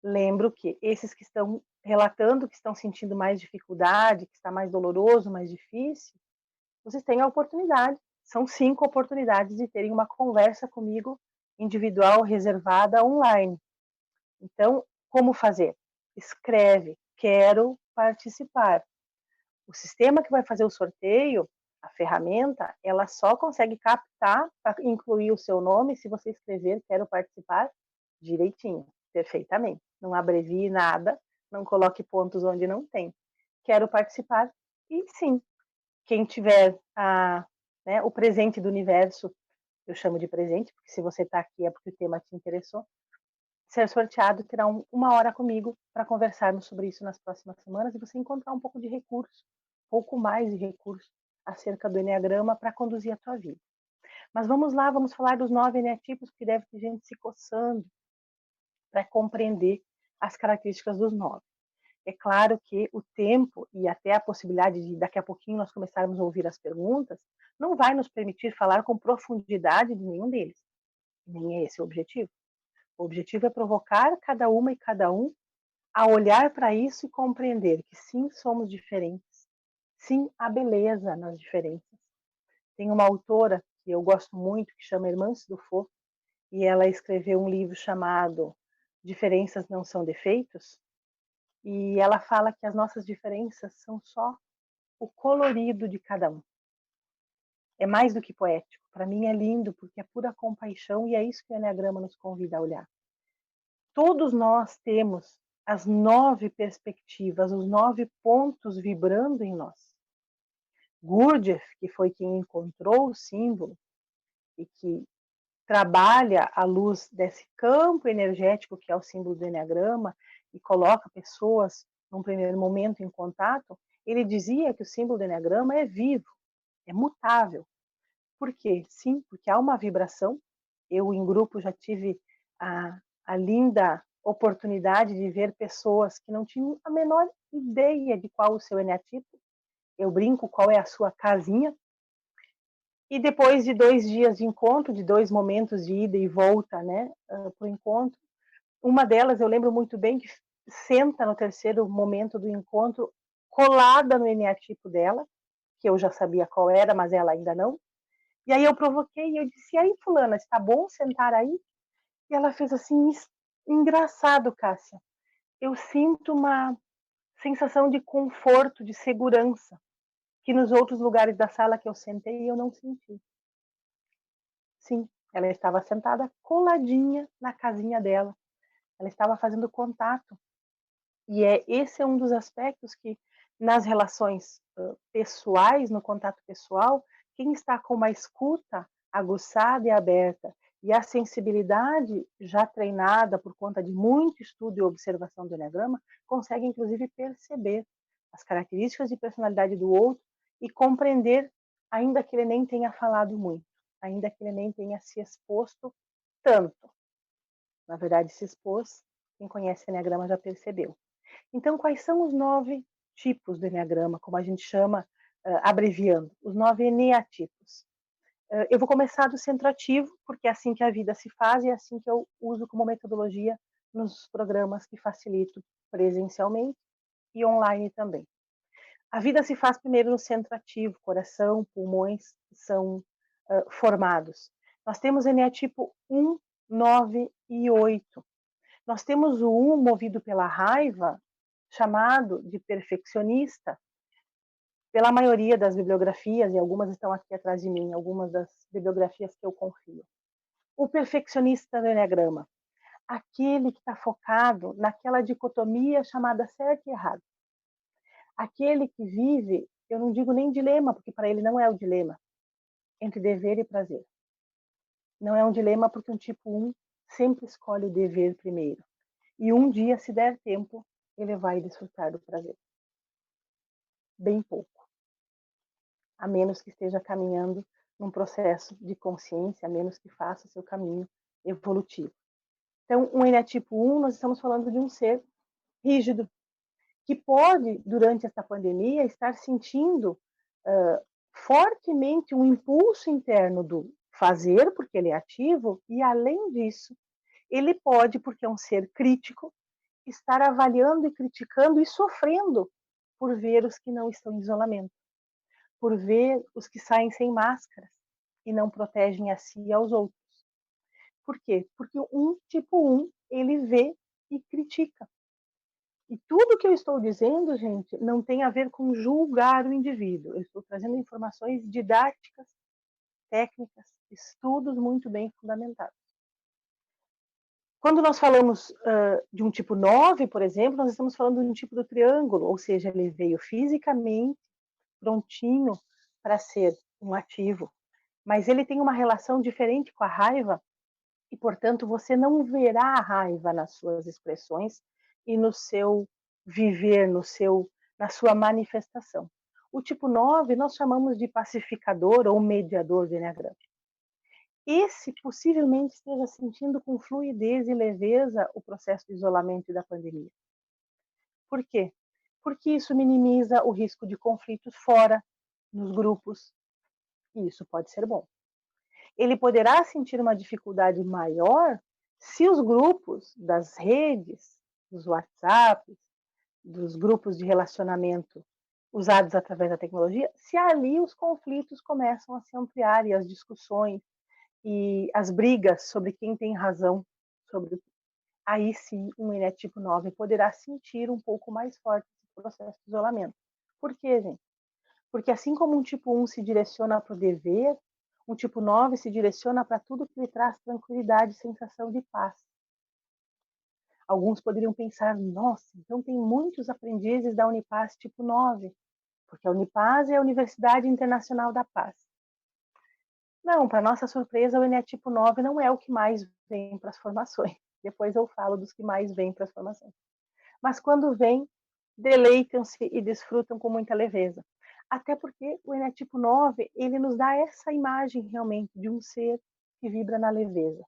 lembro que esses que estão relatando que estão sentindo mais dificuldade, que está mais doloroso, mais difícil, vocês têm a oportunidade, são 5 oportunidades de terem uma conversa comigo individual, reservada, online. Então, como fazer? Escreve, quero participar. O sistema que vai fazer o sorteio, a ferramenta, ela só consegue captar para incluir o seu nome se você escrever quero participar direitinho, perfeitamente. Não abrevie nada, não coloque pontos onde não tem. Quero participar e sim, quem tiver o presente do universo, eu chamo de presente, porque se você está aqui é porque o tema te interessou, ser sorteado terá uma hora comigo para conversarmos sobre isso nas próximas semanas e você encontrar um pouco de recurso, pouco mais de recurso acerca do Enneagrama para conduzir a tua vida. Mas vamos lá, vamos falar dos 9 eneatipos, porque deve ter gente se coçando para compreender as características dos 9. É claro que o tempo e até a possibilidade de daqui a pouquinho nós começarmos a ouvir as perguntas não vai nos permitir falar com profundidade de nenhum deles. Nem é esse o objetivo. O objetivo é provocar cada uma e cada um a olhar para isso e compreender que sim, somos diferentes. Sim, há beleza nas diferenças. Tem uma autora que eu gosto muito, que chama Hermance Dufault, e ela escreveu um livro chamado Diferenças Não São Defeitos, e ela fala que as nossas diferenças são só o colorido de cada um. É mais do que poético. Para mim é lindo, porque é pura compaixão, e é isso que o Enneagrama nos convida a olhar. Todos nós temos as 9 perspectivas, os 9 pontos vibrando em nós. Gurdjieff, que foi quem encontrou o símbolo e que trabalha à luz desse campo energético que é o símbolo do Enneagrama e coloca pessoas, num primeiro momento, em contato, ele dizia que o símbolo do Enneagrama é vivo, é mutável. Por quê? Sim, porque há uma vibração. Eu, em grupo, já tive a linda oportunidade de ver pessoas que não tinham a menor ideia de qual o seu eneatipo. Eu brinco qual é a sua casinha. E depois de 2 dias de encontro, de 2 momentos de ida e volta, né, para o encontro, uma delas eu lembro muito bem que senta no terceiro momento do encontro, colada no eneatipo dela, que eu já sabia qual era, mas ela ainda não. E aí eu provoquei e eu disse, e aí fulana, está bom sentar aí? E ela fez assim, engraçado, Cássia. Eu sinto uma sensação de conforto, de segurança, que nos outros lugares da sala que eu sentei eu não senti. Sim, ela estava sentada coladinha na casinha dela. Ela estava fazendo contato. E esse é um dos aspectos que, nas relações pessoais, no contato pessoal, quem está com uma escuta aguçada e aberta e a sensibilidade já treinada por conta de muito estudo e observação do Enneagrama, consegue, inclusive, perceber as características de personalidade do outro e compreender ainda que ele nem tenha falado muito, ainda que ele nem tenha se exposto tanto. Na verdade, se expôs, quem conhece Eneagrama já percebeu. Então, quais são os 9 tipos do Eneagrama, como a gente chama, abreviando, os 9 Eneatipos? Eu vou começar do centro ativo, porque é assim que a vida se faz e é assim que eu uso como metodologia nos programas que facilito presencialmente e online também. A vida se faz primeiro no centro ativo, coração, pulmões são formados. Nós temos Eneatipo 1, 9 e 8. Nós temos o 1 movido pela raiva, chamado de perfeccionista, pela maioria das bibliografias, e algumas estão aqui atrás de mim, algumas das bibliografias que eu confio. O perfeccionista do Eneagrama, aquele que está focado naquela dicotomia chamada certo e errado. Aquele que vive, eu não digo nem dilema, porque para ele não é o dilema, entre dever e prazer. Não é um dilema porque um tipo 1 sempre escolhe o dever primeiro. E um dia, se der tempo, ele vai desfrutar do prazer. Bem pouco. A menos que esteja caminhando num processo de consciência, a menos que faça seu caminho evolutivo. Então, um Eneatipo 1, nós estamos falando de um ser rígido, que pode, durante esta pandemia, estar sentindo fortemente um impulso interno do fazer, porque ele é ativo, e além disso, ele pode, porque é um ser crítico, estar avaliando e criticando e sofrendo por ver os que não estão em isolamento, por ver os que saem sem máscaras e não protegem a si e aos outros. Por quê? Porque um tipo 1, ele vê e critica. E tudo que eu estou dizendo, gente, não tem a ver com julgar o indivíduo. Eu estou trazendo informações didáticas, técnicas, estudos muito bem fundamentados. Quando nós falamos de um tipo 9, por exemplo, nós estamos falando de um tipo do triângulo, ou seja, ele veio fisicamente prontinho para ser um ativo, mas ele tem uma relação diferente com a raiva e, portanto, você não verá a raiva nas suas expressões e no seu viver, na sua manifestação. O tipo 9 nós chamamos de pacificador ou mediador do Eneagrama. Esse possivelmente esteja sentindo com fluidez e leveza o processo de isolamento e da pandemia. Por quê? Porque isso minimiza o risco de conflitos fora, nos grupos, e isso pode ser bom. Ele poderá sentir uma dificuldade maior se os grupos das redes, dos WhatsApps, dos grupos de relacionamento usados através da tecnologia, se ali os conflitos começam a se ampliar e as discussões e as brigas sobre quem tem razão, aí sim um Eneatipo 9 poderá sentir um pouco mais forte esse processo de isolamento. Por quê, gente? Porque assim como um tipo 1 se direciona para o dever, um tipo 9 se direciona para tudo que lhe traz tranquilidade e sensação de paz. Alguns poderiam pensar, nossa, então tem muitos aprendizes da Unipaz tipo 9, porque a Unipaz é a Universidade Internacional da Paz. Não, para nossa surpresa, o Eneatipo 9 não é o que mais vem para as formações. Depois eu falo dos que mais vêm para as formações. Mas quando vem, deleitam-se e desfrutam com muita leveza. Até porque o Eneatipo 9, ele nos dá essa imagem realmente de um ser que vibra na leveza.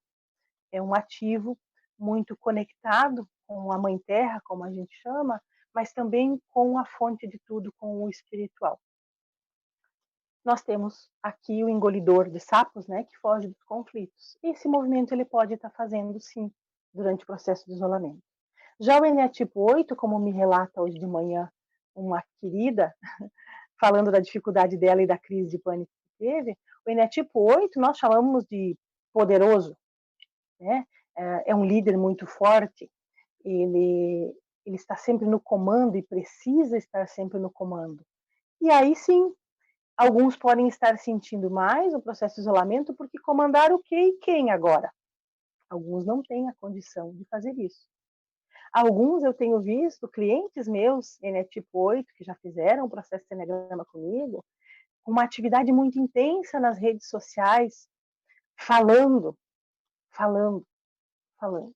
É um ativo muito conectado com a Mãe Terra, como a gente chama, mas também com a fonte de tudo, com o espiritual. Nós temos aqui o engolidor de sapos, né, que foge dos conflitos. Esse movimento ele pode estar fazendo, sim, durante o processo de isolamento. Já o Eneatipo 8, como me relata hoje de manhã uma querida, falando da dificuldade dela e da crise de pânico que teve, o Eneatipo 8 nós chamamos de poderoso, né? É um líder muito forte, ele está sempre no comando e precisa estar sempre no comando. E aí sim, alguns podem estar sentindo mais o processo de isolamento porque comandar o que e quem agora? Alguns não têm a condição de fazer isso. Alguns eu tenho visto, clientes meus, Eneatipo 8, que já fizeram o processo de Eneagrama comigo, com uma atividade muito intensa nas redes sociais, falando, falando, falando.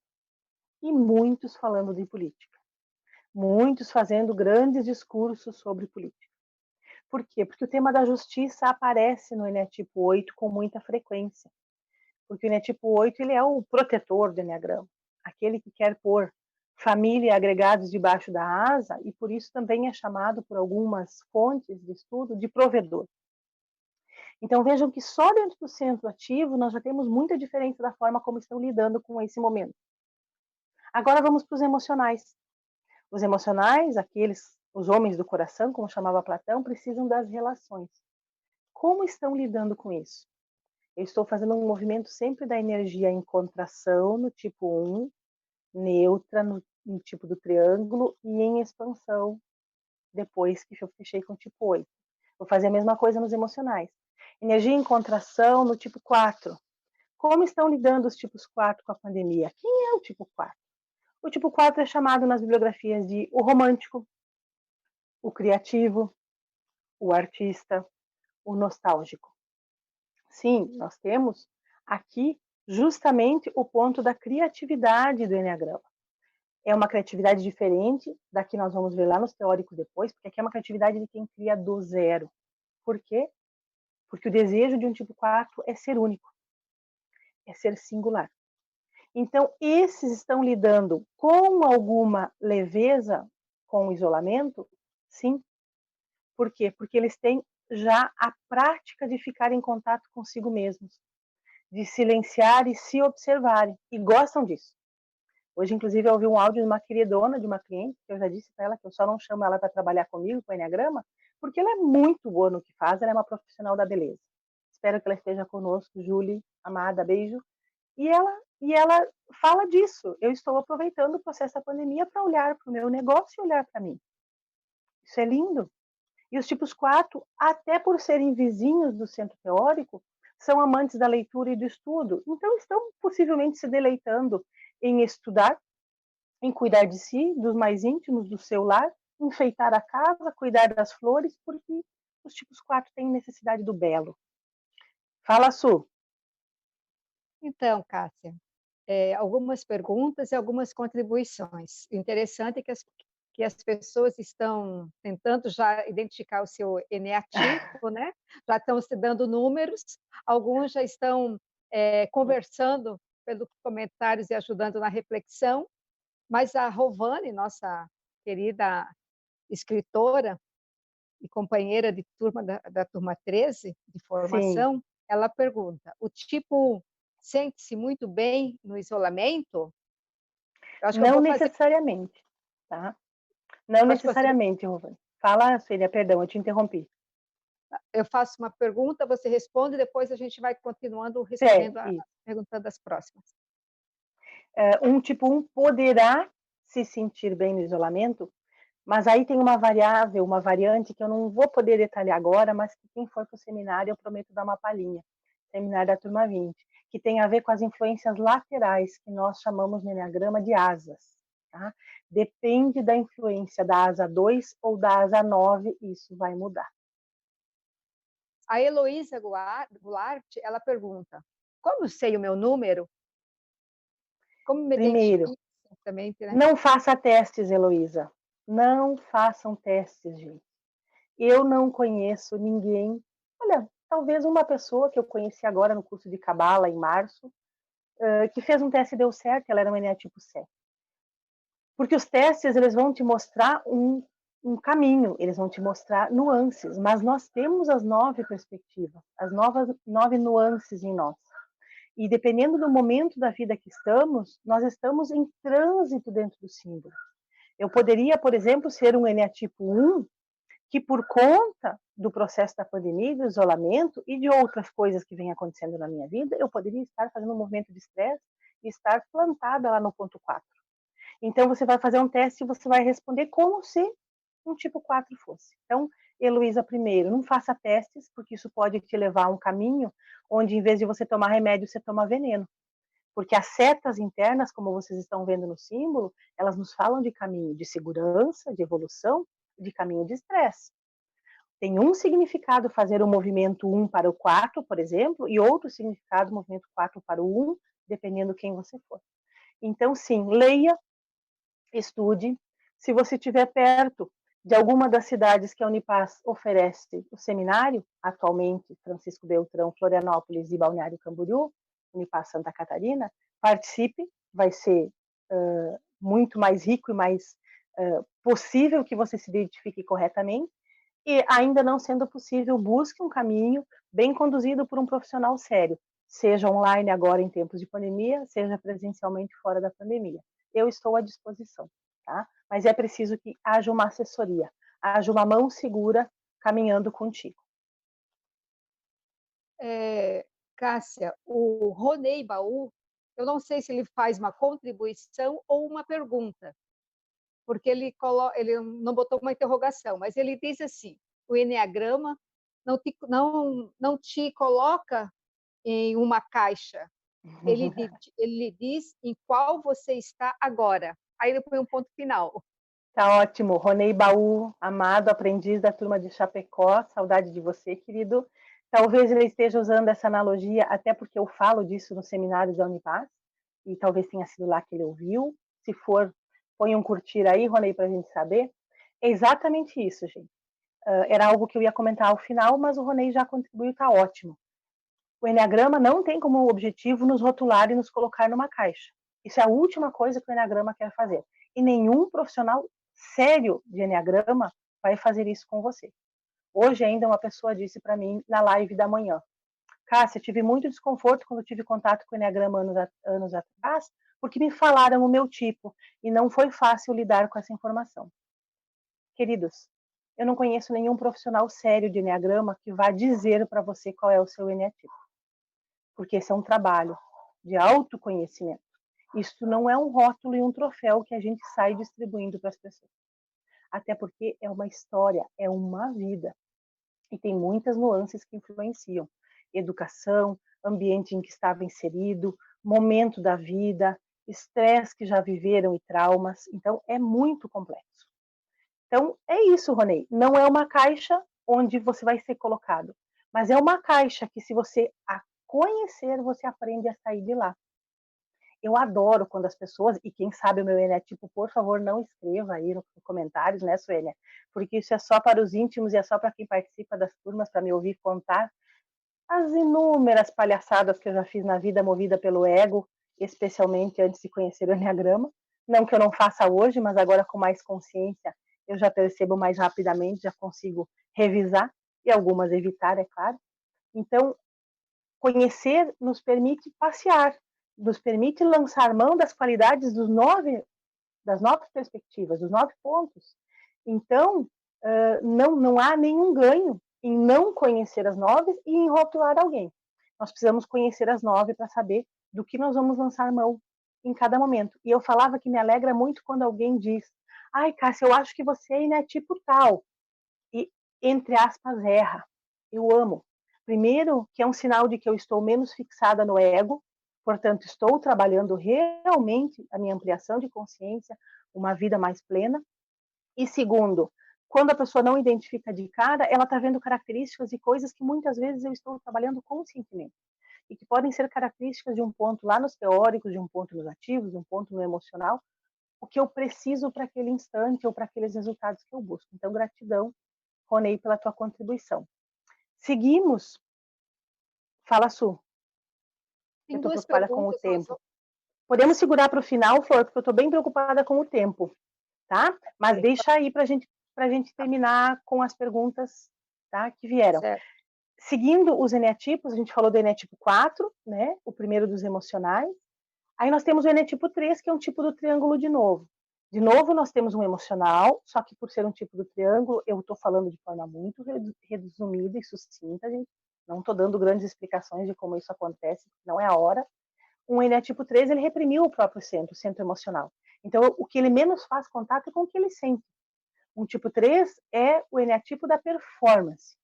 E muitos falando de política. Muitos fazendo grandes discursos sobre política. Por quê? Porque o tema da justiça aparece no Eneatipo 8 com muita frequência. Porque o Eneatipo 8 ele é o protetor do Eneagrama, aquele que quer pôr família e agregados debaixo da asa, e por isso também é chamado por algumas fontes de estudo de provedor. Então vejam que só dentro do centro ativo nós já temos muita diferença da forma como estão lidando com esse momento. Agora vamos para os emocionais. Os emocionais, os homens do coração, como chamava Platão, precisam das relações. Como estão lidando com isso? Eu estou fazendo um movimento sempre da energia em contração no tipo 1, neutra no tipo do triângulo e em expansão depois que eu fechei com o tipo 8. Vou fazer a mesma coisa nos emocionais. Energia em contração no tipo 4. Como estão lidando os tipos 4 com a pandemia? Quem é o tipo 4? O tipo 4 é chamado nas bibliografias de o romântico, o criativo, o artista, o nostálgico. Sim, nós temos aqui justamente o ponto da criatividade do Eneagrama. É uma criatividade diferente da que nós vamos ver lá nos teóricos depois, porque aqui é uma criatividade de quem cria do zero. Por quê? Porque o desejo de um tipo 4 é ser único, é ser singular. Então, esses estão lidando com alguma leveza com o isolamento? Sim. Por quê? Porque eles têm já a prática de ficar em contato consigo mesmos, de silenciar e se observarem, e gostam disso. Hoje, inclusive, eu ouvi um áudio de uma queridona, de uma cliente, que eu já disse para ela que eu só não chamo ela para trabalhar comigo, com o Enneagrama, porque ela é muito boa no que faz, ela é uma profissional da beleza. Espero que ela esteja conosco, Julie, amada, beijo. E ela fala disso. Eu estou aproveitando o processo da pandemia para olhar para o meu negócio e olhar para mim. Isso é lindo. E os tipos 4, até por serem vizinhos do centro teórico, são amantes da leitura e do estudo. Então, estão possivelmente se deleitando em estudar, em cuidar de si, dos mais íntimos, do seu lar, enfeitar a casa, cuidar das flores, porque os tipos 4 têm necessidade do belo. Fala, Su.
Então, Cássia, algumas perguntas e algumas contribuições. O interessante é que as pessoas estão tentando já identificar o seu eneatipo, né? Já estão se dando números, alguns já estão conversando pelos comentários e ajudando na reflexão, mas a Rovane, nossa querida escritora e companheira de turma da turma 13, de
Sim,
formação, ela pergunta: o tipo sente-se muito bem no isolamento? Eu acho que eu
não
vou fazer,
necessariamente, tá? Não
acho que você,
necessariamente, Rovani. Fala, Célia, perdão, eu te interrompi.
eu faço uma pergunta, você responde, depois a gente vai continuando
É,
respondendo,
isso.
perguntando as próximas.
Um tipo 1 poderá se sentir bem no isolamento, mas aí tem uma variável, uma variante que eu não vou poder detalhar agora, mas que quem for para o seminário eu prometo dar uma palhinha. Seminário da turma 20, que tem a ver com as influências laterais, que nós chamamos no Enneagrama de asas. Tá? Depende da influência da asa 2 ou da asa 9, isso vai mudar.
A Heloísa Goulart, ela pergunta: como sei o meu número? Como me
Primeiro,
identifico também, né?
não faça testes, Heloísa. Não façam testes, gente. Eu não conheço ninguém. Olha, talvez uma pessoa que eu conheci agora no curso de Cabala, em março, que fez um teste e deu certo, ela era uma tipo 7. Porque os testes, eles vão te mostrar um caminho, eles vão te mostrar nuances, mas nós temos as 9 perspectivas, as 9 nuances em nós. E dependendo do momento da vida que estamos, nós estamos em trânsito dentro do símbolo. Eu poderia, por exemplo, ser um eneatipo 1, que por conta do processo da pandemia, do isolamento e de outras coisas que vêm acontecendo na minha vida, eu poderia estar fazendo um movimento de estresse e estar plantada lá no ponto 4. Então, você vai fazer um teste e você vai responder como se um tipo 4 fosse. Então, Heloísa, primeiro, não faça testes, porque isso pode te levar a um caminho onde, em vez de você tomar remédio, você toma veneno. Porque as setas internas, como vocês estão vendo no símbolo, elas nos falam de caminho de segurança, de evolução, de caminho de estresse. Tem um significado fazer o movimento 1 para o 4, por exemplo, e outro significado, movimento 4 para o 1, dependendo quem você for. Então, sim, leia, estude. Se você estiver perto de alguma das cidades que a Unipaz oferece o seminário, atualmente Francisco Beltrão, Florianópolis e Balneário Camboriú, Unipaz Santa Catarina, participe, vai ser muito mais rico e mais possível que você se identifique corretamente, e ainda não sendo possível, busque um caminho bem conduzido por um profissional sério, seja online agora em tempos de pandemia, seja presencialmente fora da pandemia. Eu estou à disposição, tá? Mas é preciso que haja uma assessoria, haja uma mão segura caminhando contigo.
Cássia, o Ronei Baú, eu não sei se ele faz uma contribuição ou uma pergunta, porque ele não botou uma interrogação, mas ele diz assim: o Enneagrama não te coloca em uma caixa, ele diz em qual você está agora. Aí ele põe um ponto final.
Tá ótimo. Ronei Baú, amado aprendiz da turma de Chapecó, saudade de você, querido. Talvez ele esteja usando essa analogia, até porque eu falo disso no seminário da Unipaz, e talvez tenha sido lá que ele ouviu. Se for, põe um curtir aí, Ronei, para a gente saber. É exatamente isso, gente. Era algo que eu ia comentar ao final, mas o Ronei já contribuiu, tá ótimo. O Enneagrama não tem como objetivo nos rotular e nos colocar numa caixa. Isso é a última coisa que o Enneagrama quer fazer. E nenhum profissional sério de Enneagrama vai fazer isso com você. Hoje ainda uma pessoa disse para mim na live da manhã: Cássia, tive muito desconforto quando tive contato com o Enneagrama anos atrás, porque me falaram o meu tipo e não foi fácil lidar com essa informação. Queridos, eu não conheço nenhum profissional sério de Enneagrama que vá dizer para você qual é o seu Enneatipo, porque esse é um trabalho de autoconhecimento. Isso não é um rótulo e um troféu que a gente sai distribuindo para as pessoas. Até porque é uma história, é uma vida. E tem muitas nuances que influenciam. Educação, ambiente em que estava inserido, momento da vida, estresse que já viveram e traumas. Então, é muito complexo. Então, é isso, Ronei. Não é uma caixa onde você vai ser colocado, mas é uma caixa que, se você a conhecer, você aprende a sair de lá. Eu adoro quando as pessoas, e quem sabe o meu Enneatipo, por favor, não escreva aí nos comentários, né, Suênia? Porque isso é só para os íntimos e é só para quem participa das turmas, para me ouvir contar as inúmeras palhaçadas que eu já fiz na vida movida pelo ego, especialmente antes de conhecer o Enneagrama. Não que eu não faça hoje, mas agora com mais consciência, eu já percebo mais rapidamente, já consigo revisar e algumas evitar, é claro. Então, conhecer nos permite passear, nos permite lançar mão das qualidades das 9 perspectivas, dos 9 pontos. Então, não há nenhum ganho em não conhecer as 9 e em rotular alguém. Nós precisamos conhecer as 9 para saber do que nós vamos lançar mão em cada momento. E eu falava que me alegra muito quando alguém diz: ai, Cássia, eu acho que você é tipo tal. E, entre aspas, erra. Eu amo. Primeiro, que é um sinal de que eu estou menos fixada no ego, portanto, estou trabalhando realmente a minha ampliação de consciência, uma vida mais plena. E segundo, quando a pessoa não identifica de cara, ela está vendo características e coisas que muitas vezes eu estou trabalhando conscientemente. E que podem ser características de um ponto lá nos teóricos, de um ponto nos ativos, de um ponto no emocional, o que eu preciso para aquele instante ou para aqueles resultados que eu busco. Então, gratidão, Ronei, pela tua contribuição. Seguimos. Fala, Su. Eu
Tem
estou
duas
preocupada com o
perguntas.
tempo. Podemos segurar para o final, Flor, porque eu estou bem preocupada com o tempo, tá? Mas deixa aí para a gente terminar com as perguntas, tá, que vieram.
Certo.
Seguindo os eneatipos, a gente falou do eneatipo 4, né? O primeiro dos emocionais. Aí nós temos o eneatipo 3, que é um tipo do triângulo de novo. De novo, nós temos um emocional, só que por ser um tipo do triângulo, eu estou falando de forma muito resumida e sucinta, gente. Não estou dando grandes explicações de como isso acontece, não é a hora. Um eneatipo 3, ele reprimiu o centro emocional. Então, o que ele menos faz contato é com o que ele sente. Um tipo 3 é o eneatipo da performance,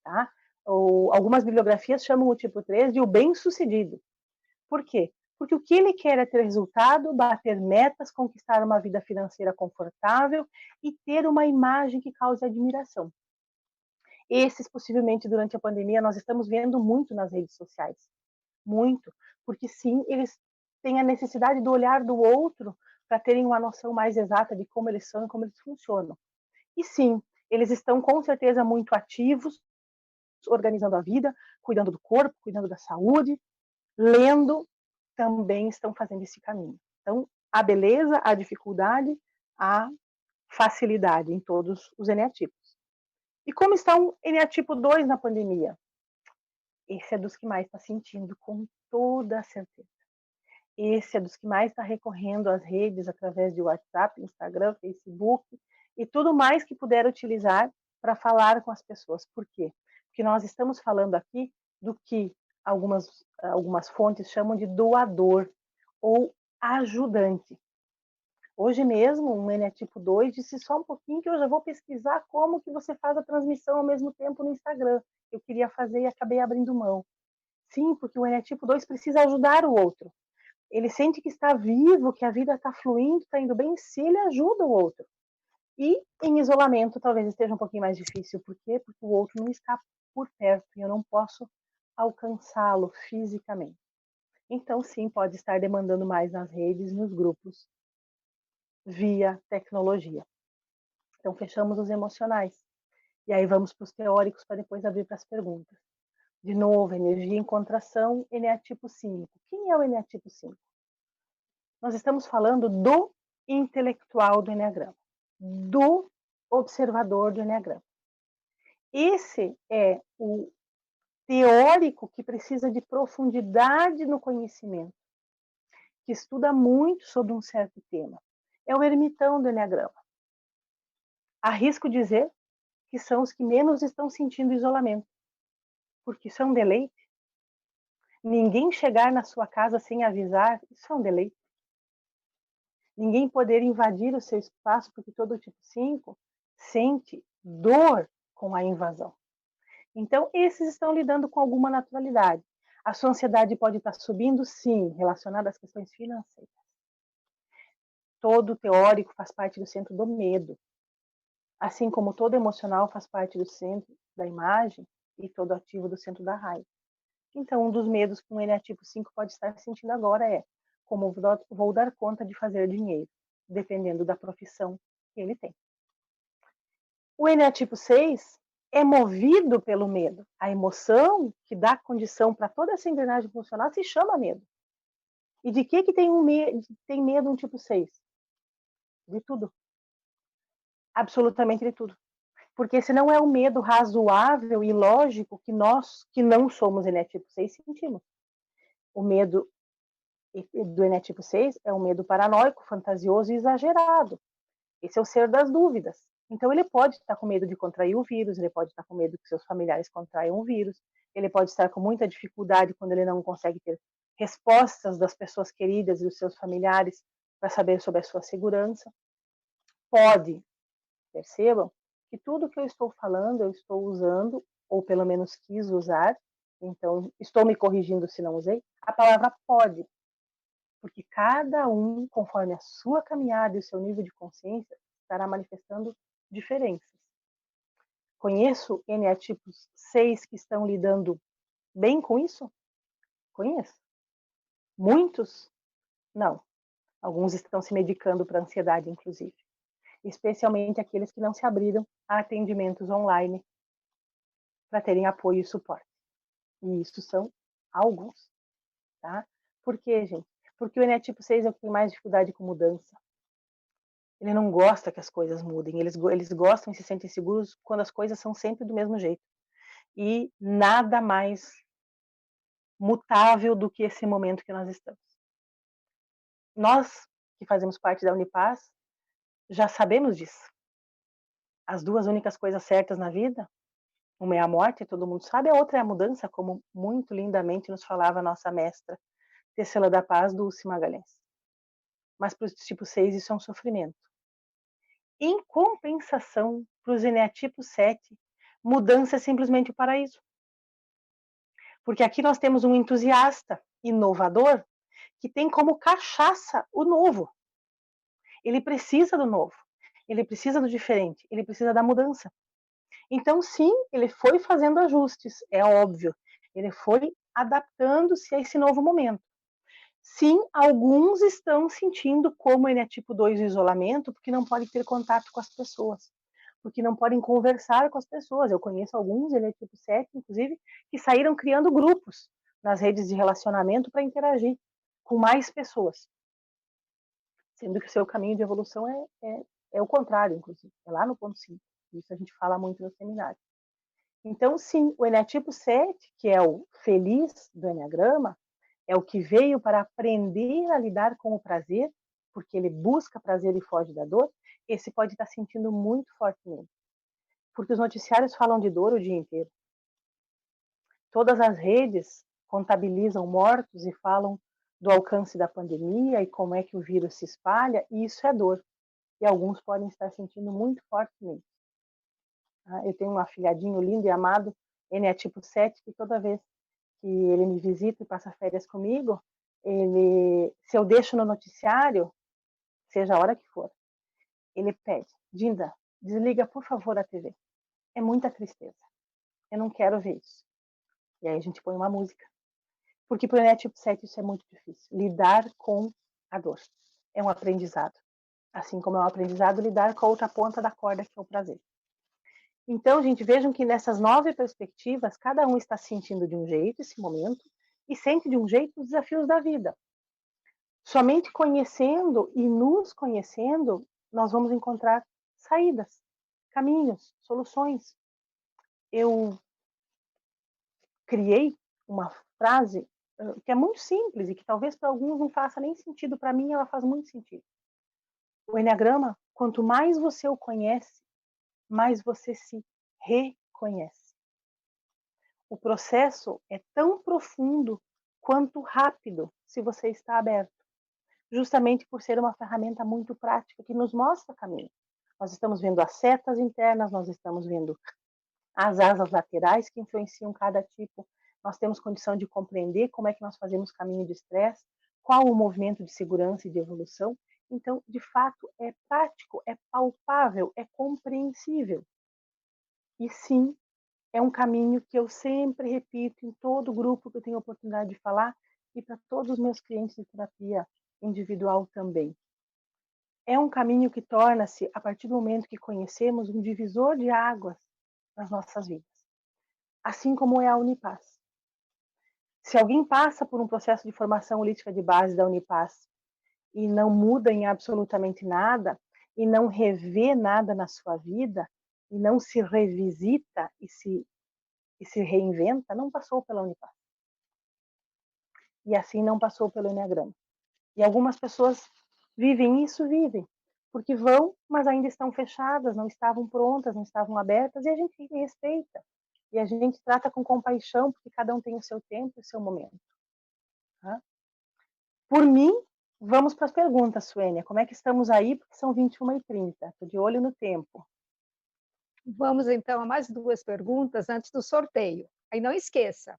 tá? Algumas bibliografias chamam o tipo 3 de o bem-sucedido. Por quê? Porque o que ele quer é ter resultado, bater metas, conquistar uma vida financeira confortável e ter uma imagem que cause admiração. Esses, possivelmente, durante a pandemia, nós estamos vendo muito nas redes sociais. Muito. Porque, sim, eles têm a necessidade do olhar do outro para terem uma noção mais exata de como eles são e como eles funcionam. E sim, eles estão com certeza muito ativos, organizando a vida, cuidando do corpo, cuidando da saúde, lendo, também estão fazendo esse caminho. Então, a beleza, a dificuldade, a facilidade em todos os eneatipos. E como está o eneatipo 2 na pandemia? Esse é dos que mais está sentindo, com toda a certeza. Esse é dos que mais está recorrendo às redes através de WhatsApp, Instagram, Facebook e tudo mais que puder utilizar para falar com as pessoas. Por quê? Porque nós estamos falando aqui do que algumas fontes chamam de doador ou ajudante. Hoje mesmo, um eneatipo 2 disse só um pouquinho que eu já vou pesquisar como que você faz a transmissão ao mesmo tempo no Instagram. Eu queria fazer e acabei abrindo mão. Sim, porque o eneatipo 2 precisa ajudar o outro. Ele sente que está vivo, que a vida está fluindo, está indo bem, se ele ajuda o outro. E em isolamento talvez esteja um pouquinho mais difícil. Por quê? Porque o outro não está por perto e eu não posso alcançá-lo fisicamente. Então, sim, pode estar demandando mais nas redes, nos grupos, via tecnologia. Então, fechamos os emocionais. E aí vamos para os teóricos para depois abrir para as perguntas. De novo, energia em contração, eneatipo 5. Quem é o eneatipo 5? Nós estamos falando do intelectual do eneagrama, do observador do eneagrama. Esse é o teórico que precisa de profundidade no conhecimento, que estuda muito sobre um certo tema. É o ermitão do eneagrama. Arrisco dizer que são os que menos estão sentindo isolamento, porque isso é um deleite. Ninguém chegar na sua casa sem avisar, isso é um deleite. Ninguém poder invadir o seu espaço, porque todo tipo 5 sente dor com a invasão. Então, esses estão lidando com alguma naturalidade. A sua ansiedade pode estar subindo, sim, relacionada às questões financeiras. Todo teórico faz parte do centro do medo. Assim como todo emocional faz parte do centro da imagem e todo ativo do centro da raiva. Então, um dos medos que um eneatipo 5 pode estar sentindo agora é como vou dar conta de fazer dinheiro, dependendo da profissão que ele tem. O eneatipo 6 é movido pelo medo. A emoção que dá condição para toda essa engrenagem funcionar se chama medo. E de que tem medo um tipo 6? De tudo. Absolutamente de tudo. Porque esse não é o medo razoável e lógico que nós, que não somos eneatipo 6, sentimos. O medo do eneatipo 6 é um medo paranoico, fantasioso e exagerado. Esse é o ser das dúvidas. Então, ele pode estar com medo de contrair o vírus, ele pode estar com medo que seus familiares contraiam o vírus, ele pode estar com muita dificuldade quando ele não consegue ter respostas das pessoas queridas e dos seus familiares para saber sobre a sua segurança. Pode, percebam, que tudo que eu estou falando, eu estou usando, ou pelo menos quis usar, então estou me corrigindo se não usei, a palavra pode. Porque cada um, conforme a sua caminhada e o seu nível de consciência, estará manifestando diferenças. Conheço eneatipos 6 que estão lidando bem com isso? Conheço. Muitos? Não. Alguns estão se medicando para ansiedade, inclusive. Especialmente aqueles que não se abriram a atendimentos online para terem apoio e suporte. E isso são alguns. Tá? Por quê, gente? Porque o eneatipo 6 é o que tem mais dificuldade com mudança. Ele não gosta que as coisas mudem. Eles gostam e se sentem seguros quando as coisas são sempre do mesmo jeito. E nada mais mutável do que esse momento que nós estamos. Nós, que fazemos parte da Unipaz, já sabemos disso. As duas únicas coisas certas na vida, uma é a morte, todo mundo sabe, a outra é a mudança, como muito lindamente nos falava a nossa mestra, Tecela da Paz, Dulce Magalhães. Mas para os tipo 6 isso é um sofrimento. Em compensação, para os eneatipo 7, mudança é simplesmente o paraíso. Porque aqui nós temos um entusiasta inovador que tem como cachaça o novo. Ele precisa do novo, ele precisa do diferente, ele precisa da mudança. Então, sim, ele foi fazendo ajustes, é óbvio. Ele foi adaptando-se a esse novo momento. Sim, alguns estão sentindo como eneatipo 2 o isolamento, porque não pode ter contato com as pessoas. porque não podem conversar com as pessoas. Eu conheço alguns, ele é tipo 7, inclusive, que saíram criando grupos nas redes de relacionamento para interagir com mais pessoas, sendo que o seu caminho de evolução é o contrário, inclusive, é lá no ponto 5. Isso a gente fala muito no seminário. Então, sim, o Eneatipo 7, que é o feliz do Eneagrama, é o que veio para aprender a lidar com o prazer, porque ele busca prazer e foge da dor, esse pode estar sentindo muito fortemente. Porque os noticiários falam de dor o dia inteiro. Todas as redes contabilizam mortos e falam do alcance da pandemia e como é que o vírus se espalha, e isso é dor. E alguns podem estar sentindo muito fortemente. Eu tenho um afilhadinho lindo e amado, Eneatipo 7, que toda vez que ele me visita e passa férias comigo, se eu deixo no noticiário, seja a hora que for, ele pede: Dinda, desliga por favor a TV. É muita tristeza. Eu não quero ver isso. E aí a gente põe uma música. Porque para o Eneatipo 7 isso é muito difícil. Lidar com a dor. É um aprendizado. Assim como é um aprendizado lidar com a outra ponta da corda, que é o prazer. Então, gente, vejam que nessas 9 perspectivas, cada um está sentindo de um jeito esse momento e sente de um jeito os desafios da vida. Somente conhecendo e nos conhecendo, nós vamos encontrar saídas, caminhos, soluções. Eu criei uma frase que é muito simples e que talvez para alguns não faça nem sentido, para mim ela faz muito sentido. O Eneagrama, quanto mais você o conhece, mais você se reconhece. O processo é tão profundo quanto rápido se você está aberto, justamente por ser uma ferramenta muito prática que nos mostra caminho. Nós estamos vendo as setas internas, nós estamos vendo as asas laterais que influenciam cada tipo, nós temos condição de compreender como é que nós fazemos caminho de estresse, qual o movimento de segurança e de evolução. Então, de fato, é prático, é palpável, é compreensível. E sim, é um caminho que eu sempre repito em todo grupo que eu tenho a oportunidade de falar e para todos os meus clientes de terapia individual também. É um caminho que torna-se, a partir do momento que conhecemos, um divisor de águas nas nossas vidas. Assim como é a Unipaz. Se alguém passa por um processo de formação holística de base da Unipaz e não muda em absolutamente nada, e não revê nada na sua vida, e não se revisita e se reinventa, não passou pela Unipaz. E assim não passou pelo Eneagrama. E algumas pessoas vivem isso, vivem, porque vão, mas ainda estão fechadas, não estavam prontas, não estavam abertas, e a gente respeita. E a gente trata com compaixão, porque cada um tem o seu tempo e o seu momento. Tá? Por mim, vamos para as perguntas, Suênia. Como é que estamos aí? Porque são 21h30. Estou de olho no tempo.
Vamos, então, a mais 2 perguntas antes do sorteio. Aí não esqueça,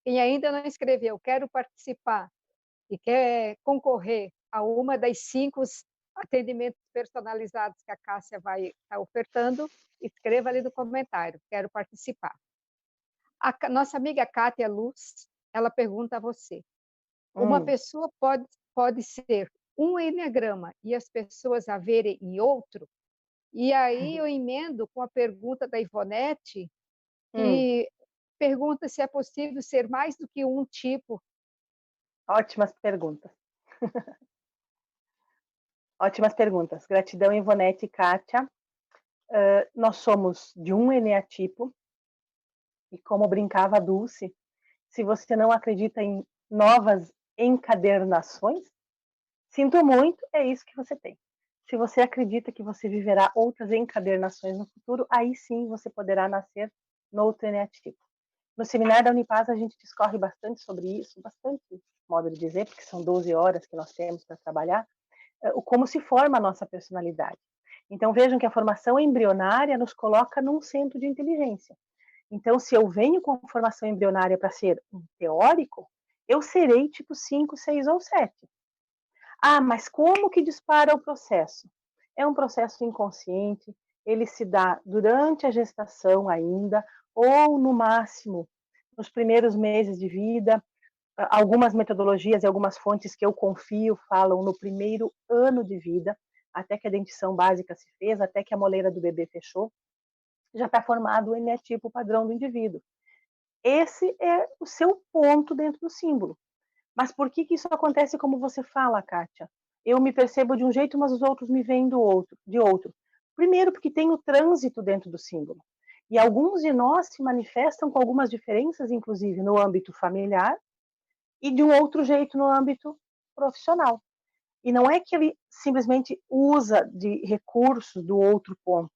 quem ainda não escreveu, quero participar e quer concorrer a uma das 5 atendimentos personalizados que a Cássia vai estar ofertando, escreva ali no comentário, quero participar. A nossa amiga Kátia Luz, ela pergunta a você, uma pessoa pode ser um eneagrama e as pessoas a verem em outro? E aí eu emendo com a pergunta da Ivonete, que pergunta se é possível ser mais do que um tipo.
Ótimas perguntas. Ótimas perguntas. Gratidão, Ivonete e Kátia. Nós somos de um eneatipo, e como brincava a Dulce, se você não acredita em novas encadernações, sinto muito, é isso que você tem. Se você acredita que você viverá outras encadernações no futuro, aí sim você poderá nascer no outro eneatipo. No seminário da Unipaz a gente discorre bastante sobre isso, bastante modo de dizer, porque são 12 horas que nós temos para trabalhar, como se forma a nossa personalidade. Então vejam que a formação embrionária nos coloca num centro de inteligência. Então, se eu venho com formação embrionária para ser um teórico, eu serei tipo 5, 6 ou 7. Ah, mas como que dispara o processo? É um processo inconsciente, ele se dá durante a gestação ainda, ou no máximo nos primeiros meses de vida. Algumas metodologias e algumas fontes que eu confio falam no primeiro ano de vida, até que a dentição básica se fez, até que a moleira do bebê fechou, já está formado o eneatipo padrão do indivíduo. Esse é o seu ponto dentro do símbolo. Mas por que isso acontece como você fala, Kátia? Eu me percebo de um jeito, mas os outros me veem de outro. Primeiro, porque tem o trânsito dentro do símbolo. E alguns de nós se manifestam com algumas diferenças, inclusive no âmbito familiar, e de um outro jeito no âmbito profissional. E não é que ele simplesmente usa de recursos do outro ponto.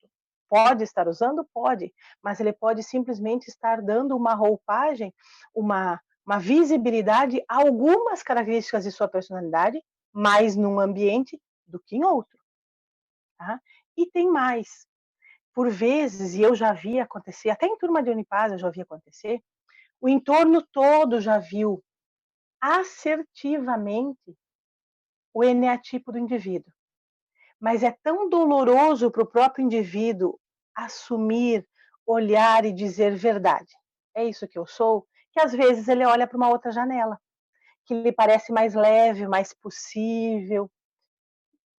Pode estar usando? Pode, mas ele pode simplesmente estar dando uma roupagem, uma visibilidade a algumas características de sua personalidade, mais num ambiente do que em outro. Tá? E tem mais. Por vezes, e eu já vi acontecer, até em turma de Unipaz eu já vi acontecer, o entorno todo já viu assertivamente o eneatipo do indivíduo. Mas é tão doloroso para o próprio indivíduo assumir, olhar e dizer verdade. É isso que eu sou, que às vezes ele olha para uma outra janela, que lhe parece mais leve, mais possível.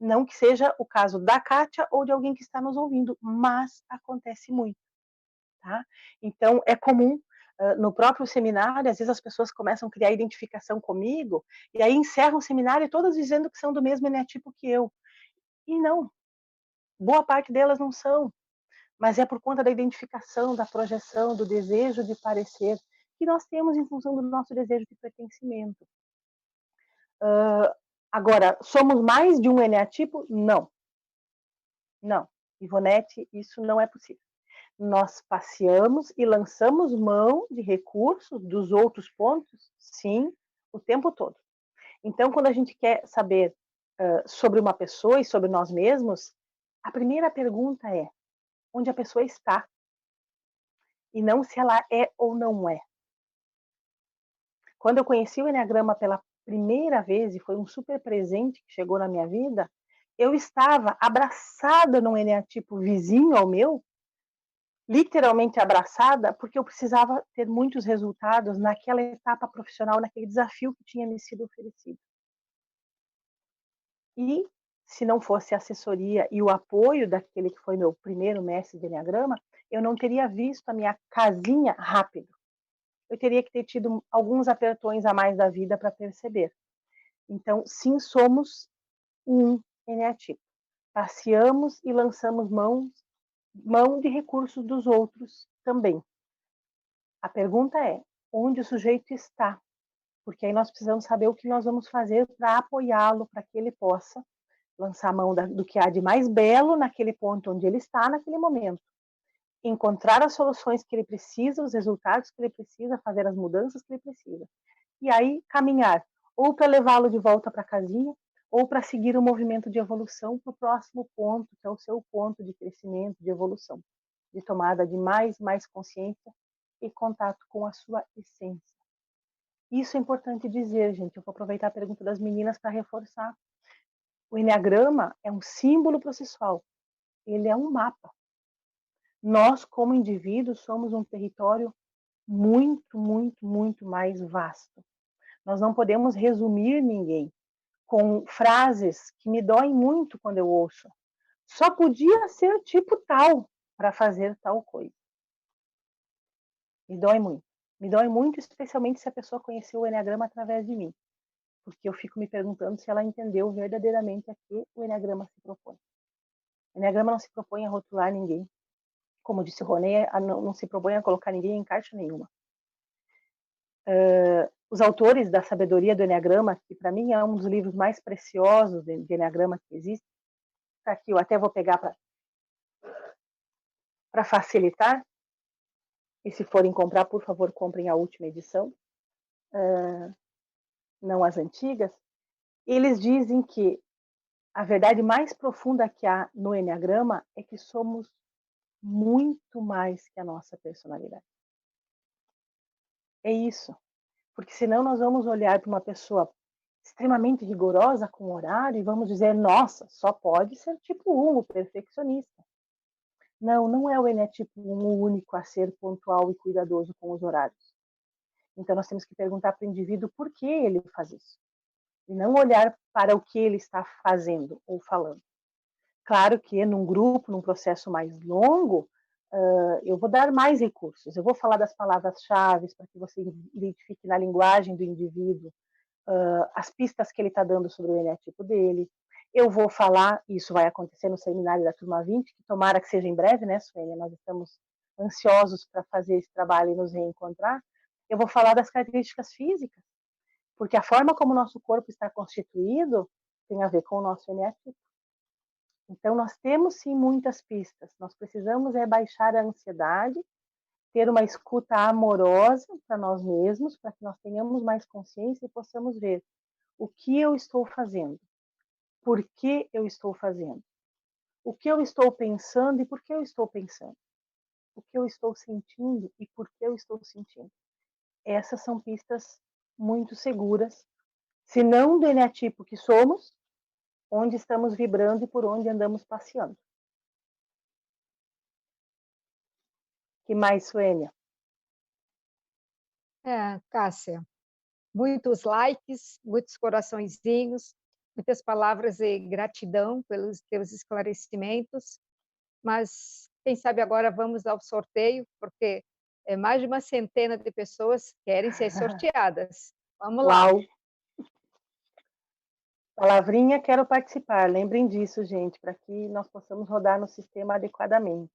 Não que seja o caso da Kátia ou de alguém que está nos ouvindo, mas acontece muito. Tá? Então, é comum, no próprio seminário, às vezes as pessoas começam a criar identificação comigo, e aí encerram o seminário todas dizendo que são do mesmo eneatipo que eu. E não, boa parte delas não são, mas é por conta da identificação, da projeção, do desejo de parecer que nós temos em função do nosso desejo de pertencimento. Agora, somos mais de um eneatipo? Não. Não. Ivonete, isso não é possível. Nós passeamos e lançamos mão de recursos dos outros pontos, sim, o tempo todo. Então, quando a gente quer saber sobre uma pessoa e sobre nós mesmos, a primeira pergunta é onde a pessoa está, e não se ela é ou não é. Quando eu conheci o Enneagrama pela primeira vez, e foi um super presente que chegou na minha vida, eu estava abraçada num eneatipo vizinho ao meu, literalmente abraçada, porque eu precisava ter muitos resultados naquela etapa profissional, naquele desafio que tinha me sido oferecido. E se não fosse a assessoria e o apoio daquele que foi meu primeiro mestre de Enneagrama, eu não teria visto a minha casinha rápido. Eu teria que ter tido alguns apertões a mais da vida para perceber. Então, sim, somos um eneatipo. Passeamos e lançamos mão de recursos dos outros também. A pergunta é, onde o sujeito está? Porque aí nós precisamos saber o que nós vamos fazer para apoiá-lo, para que ele possa lançar a mão do que há de mais belo naquele ponto onde ele está, naquele momento. Encontrar as soluções que ele precisa, os resultados que ele precisa, fazer as mudanças que ele precisa. E aí caminhar, ou para levá-lo de volta para a casinha, ou para seguir o movimento de evolução para o próximo ponto, que é o seu ponto de crescimento, de evolução, de tomada de mais consciência e contato com a sua essência. Isso é importante dizer, gente. Eu vou aproveitar a pergunta das meninas para reforçar. O Enneagrama é um símbolo processual. Ele é um mapa. Nós, como indivíduos, somos um território muito, muito, muito mais vasto. Nós não podemos resumir ninguém com frases que me doem muito quando eu ouço. Só podia ser tipo tal para fazer tal coisa. Me dói muito. Me dói muito, especialmente se a pessoa conheceu o Enneagrama através de mim. Porque eu fico me perguntando se ela entendeu verdadeiramente a que o Enneagrama se propõe. O Enneagrama não se propõe a rotular ninguém. Como disse o Ronê, não se propõe a colocar ninguém em caixa nenhuma. Os autores da Sabedoria do Enneagrama, que para mim é um dos livros mais preciosos de Enneagrama que existe, tá aqui, eu até vou pegar para facilitar, e se forem comprar, por favor, comprem a última edição, não as antigas. Eles dizem que a verdade mais profunda que há no Enneagrama é que somos muito mais que a nossa personalidade. É isso. Porque senão nós vamos olhar para uma pessoa extremamente rigorosa com o horário e vamos dizer, nossa, só pode ser tipo 1, o perfeccionista. Não, não é o eneatipo 1 o único a ser pontual e cuidadoso com os horários. Então nós temos que perguntar para o indivíduo por que ele faz isso. E não olhar para o que ele está fazendo ou falando. Claro que num grupo, num processo mais longo, eu vou dar mais recursos. Eu vou falar das palavras-chave para que você identifique na linguagem do indivíduo as pistas que ele está dando sobre o eneatipo dele. Eu vou falar, e isso vai acontecer no seminário da turma 20, que tomara que seja em breve, né, Suênia? Nós estamos ansiosos para fazer esse trabalho e nos reencontrar. Eu vou falar das características físicas, porque a forma como o nosso corpo está constituído tem a ver com o nosso eneatipo. Então, nós temos sim muitas pistas. Nós precisamos baixar a ansiedade, ter uma escuta amorosa para nós mesmos, para que nós tenhamos mais consciência e possamos ver o que eu estou fazendo, por que eu estou fazendo, o que eu estou pensando e por que eu estou pensando, o que eu estou sentindo e por que eu estou sentindo. Essas são pistas muito seguras, se não do eneatipo que somos, onde estamos vibrando e por onde andamos passeando. Que mais, Suênia?
Cássia, muitos likes, muitos coraçõezinhos, muitas palavras de gratidão pelos teus esclarecimentos, mas quem sabe agora vamos ao sorteio, porque mais de uma centena de pessoas querem ser sorteadas. Vamos lá.
Uau! Palavrinha, quero participar. Lembrem disso, gente, para que nós possamos rodar no sistema adequadamente.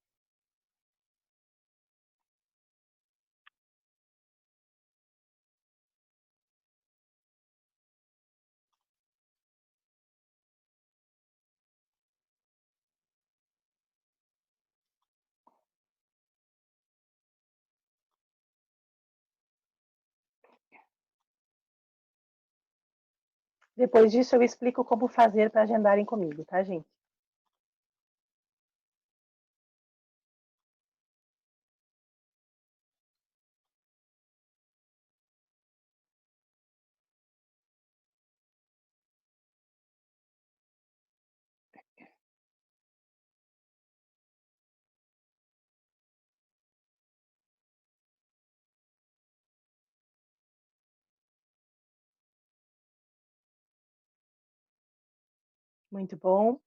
Depois disso, eu explico como fazer para agendarem comigo, tá, gente? Muito bom.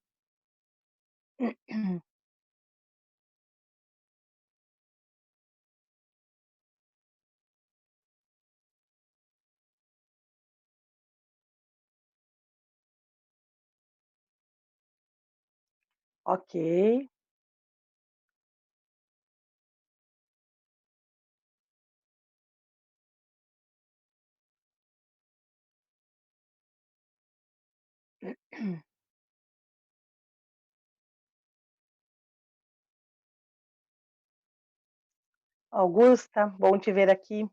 Ok. Augusta, bom te ver aqui.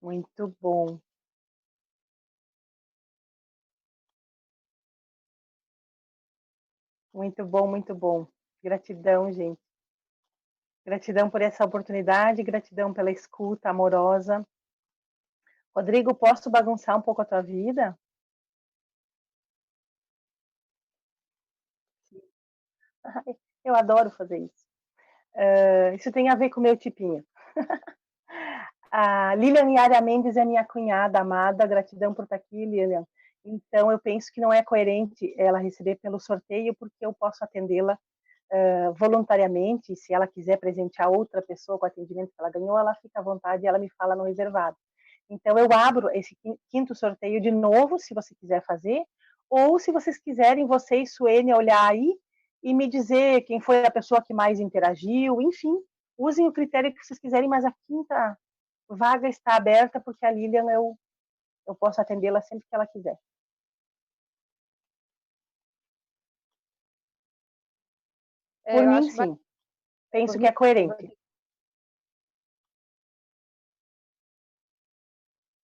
Muito bom. Muito bom, muito bom. Gratidão, gente. Gratidão por essa oportunidade, gratidão pela escuta amorosa. Rodrigo, posso bagunçar um pouco a tua vida? Eu adoro fazer isso. Isso tem a ver com o meu tipinho. A Lilian Yara Mendes é minha cunhada amada, gratidão por estar aqui, Lilian. Então, eu penso que não é coerente ela receber pelo sorteio, porque eu posso atendê-la voluntariamente. Se ela quiser presentear outra pessoa com o atendimento que ela ganhou, ela fica à vontade e ela me fala no reservado. Então, eu abro esse quinto sorteio de novo, se você quiser fazer, ou se vocês quiserem, você e Suênia, olhar aí e me dizer quem foi a pessoa que mais interagiu, enfim, usem o critério que vocês quiserem, mas a quinta vaga está aberta, porque a Lilian eu posso atendê-la sempre que ela quiser. Por mim, sim. Penso que é coerente.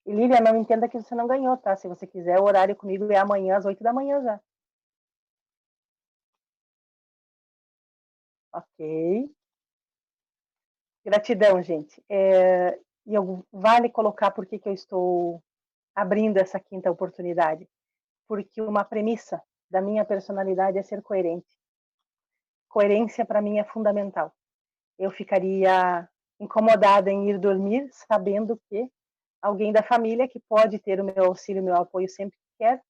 E Lilian, não entenda que você não ganhou, tá? Se você quiser, o horário comigo é amanhã às 8 da manhã já. Ok. Gratidão, gente. E vale colocar por que eu estou abrindo essa quinta oportunidade. Porque uma premissa da minha personalidade é ser coerente. Coerência, para mim, é fundamental. Eu ficaria incomodada em ir dormir sabendo que alguém da família que pode ter o meu auxílio, o meu apoio sempre que quer,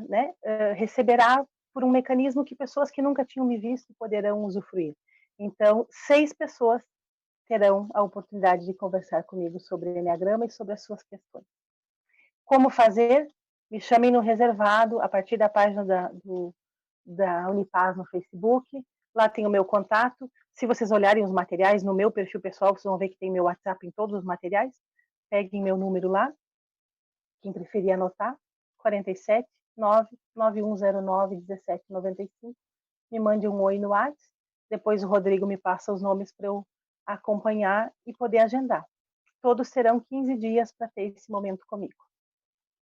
né, receberá por um mecanismo que pessoas que nunca tinham me visto poderão usufruir. Então, 6 pessoas terão a oportunidade de conversar comigo sobre o Enneagrama e sobre as suas questões. Como fazer? Me chamem no reservado, a partir da página da Unipaz no Facebook. Lá tem o meu contato. Se vocês olharem os materiais no meu perfil pessoal, vocês vão ver que tem meu WhatsApp em todos os materiais. Peguem meu número lá. Quem preferir anotar, 47 99109 1795. Me mande um oi no WhatsApp. Depois o Rodrigo me passa os nomes para eu acompanhar e poder agendar. Todos serão 15 dias para ter esse momento comigo.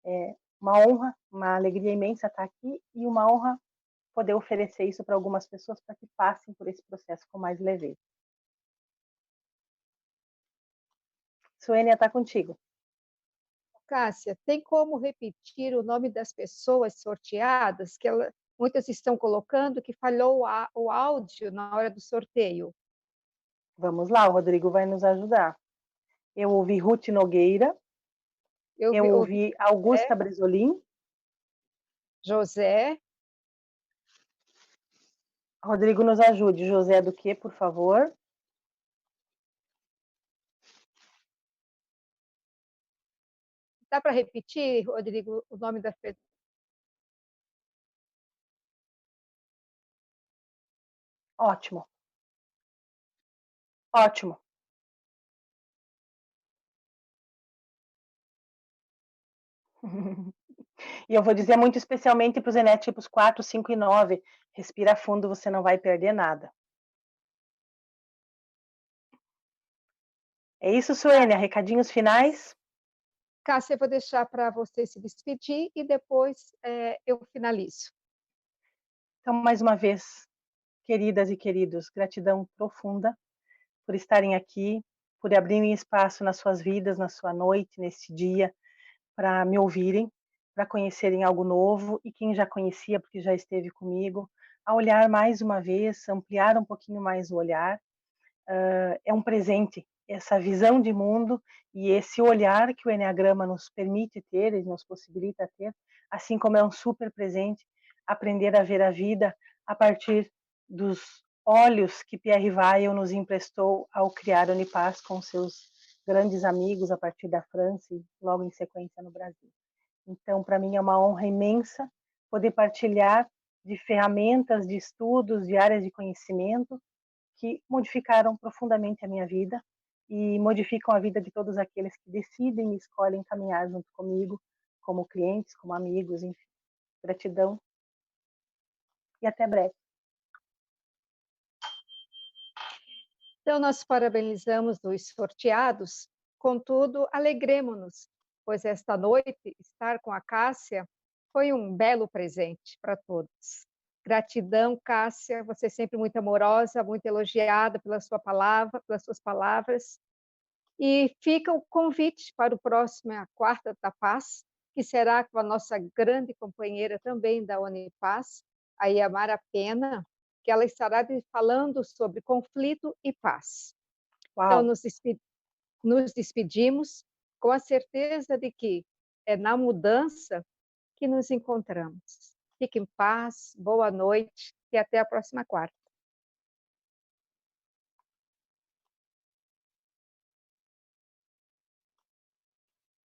É uma honra, uma alegria imensa estar aqui e uma honra poder oferecer isso para algumas pessoas para que passem por esse processo com mais leveza. Suênia, está contigo.
Cássia, tem como repetir o nome das pessoas sorteadas? Muitas estão colocando que falhou o áudio na hora do sorteio.
Vamos lá, o Rodrigo vai nos ajudar. Eu ouvi Ruth Nogueira, eu ouvi Augusta Bresolim.
José.
Rodrigo, nos ajude. José do quê, por favor?
Dá para repetir, Rodrigo, o nome das pessoas?
Ótimo. Ótimo. E eu vou dizer muito especialmente para os enétipos 4, 5 e 9. Respira fundo, você não vai perder nada. É isso, Suênia. Recadinhos finais?
Cássia, eu vou deixar para você se despedir e depois eu finalizo.
Então, mais uma vez, queridas e queridos, gratidão profunda por estarem aqui, por abrirem espaço nas suas vidas, na sua noite, nesse dia, para me ouvirem, para conhecerem algo novo e quem já conhecia, porque já esteve comigo, a olhar mais uma vez, ampliar um pouquinho mais o olhar. É um presente, essa visão de mundo e esse olhar que o Enneagrama nos permite ter e nos possibilita ter, assim como é um super presente, aprender a ver a vida a partir dos olhos que Pierre Weil nos emprestou ao criar a Unipaz com seus grandes amigos a partir da França e logo em sequência no Brasil. Então, para mim é uma honra imensa poder partilhar de ferramentas, de estudos, de áreas de conhecimento que modificaram profundamente a minha vida e modificam a vida de todos aqueles que decidem e escolhem caminhar junto comigo, como clientes, como amigos, enfim. Gratidão e até breve.
Então, nós parabenizamos os sorteados, contudo, alegremos-nos, pois esta noite, estar com a Cássia foi um belo presente para todos. Gratidão, Cássia, você é sempre muito amorosa, muito elogiada pela sua palavra, pelas suas palavras. E fica o convite para o próximo, a Quarta da Paz, que será com a nossa grande companheira também da Unipaz, a Yamara Pena, que ela estará falando sobre conflito e paz.
Uau.
Então, nos despedimos com a certeza de que é na mudança que nos encontramos. Fique em paz, boa noite e até a próxima quarta.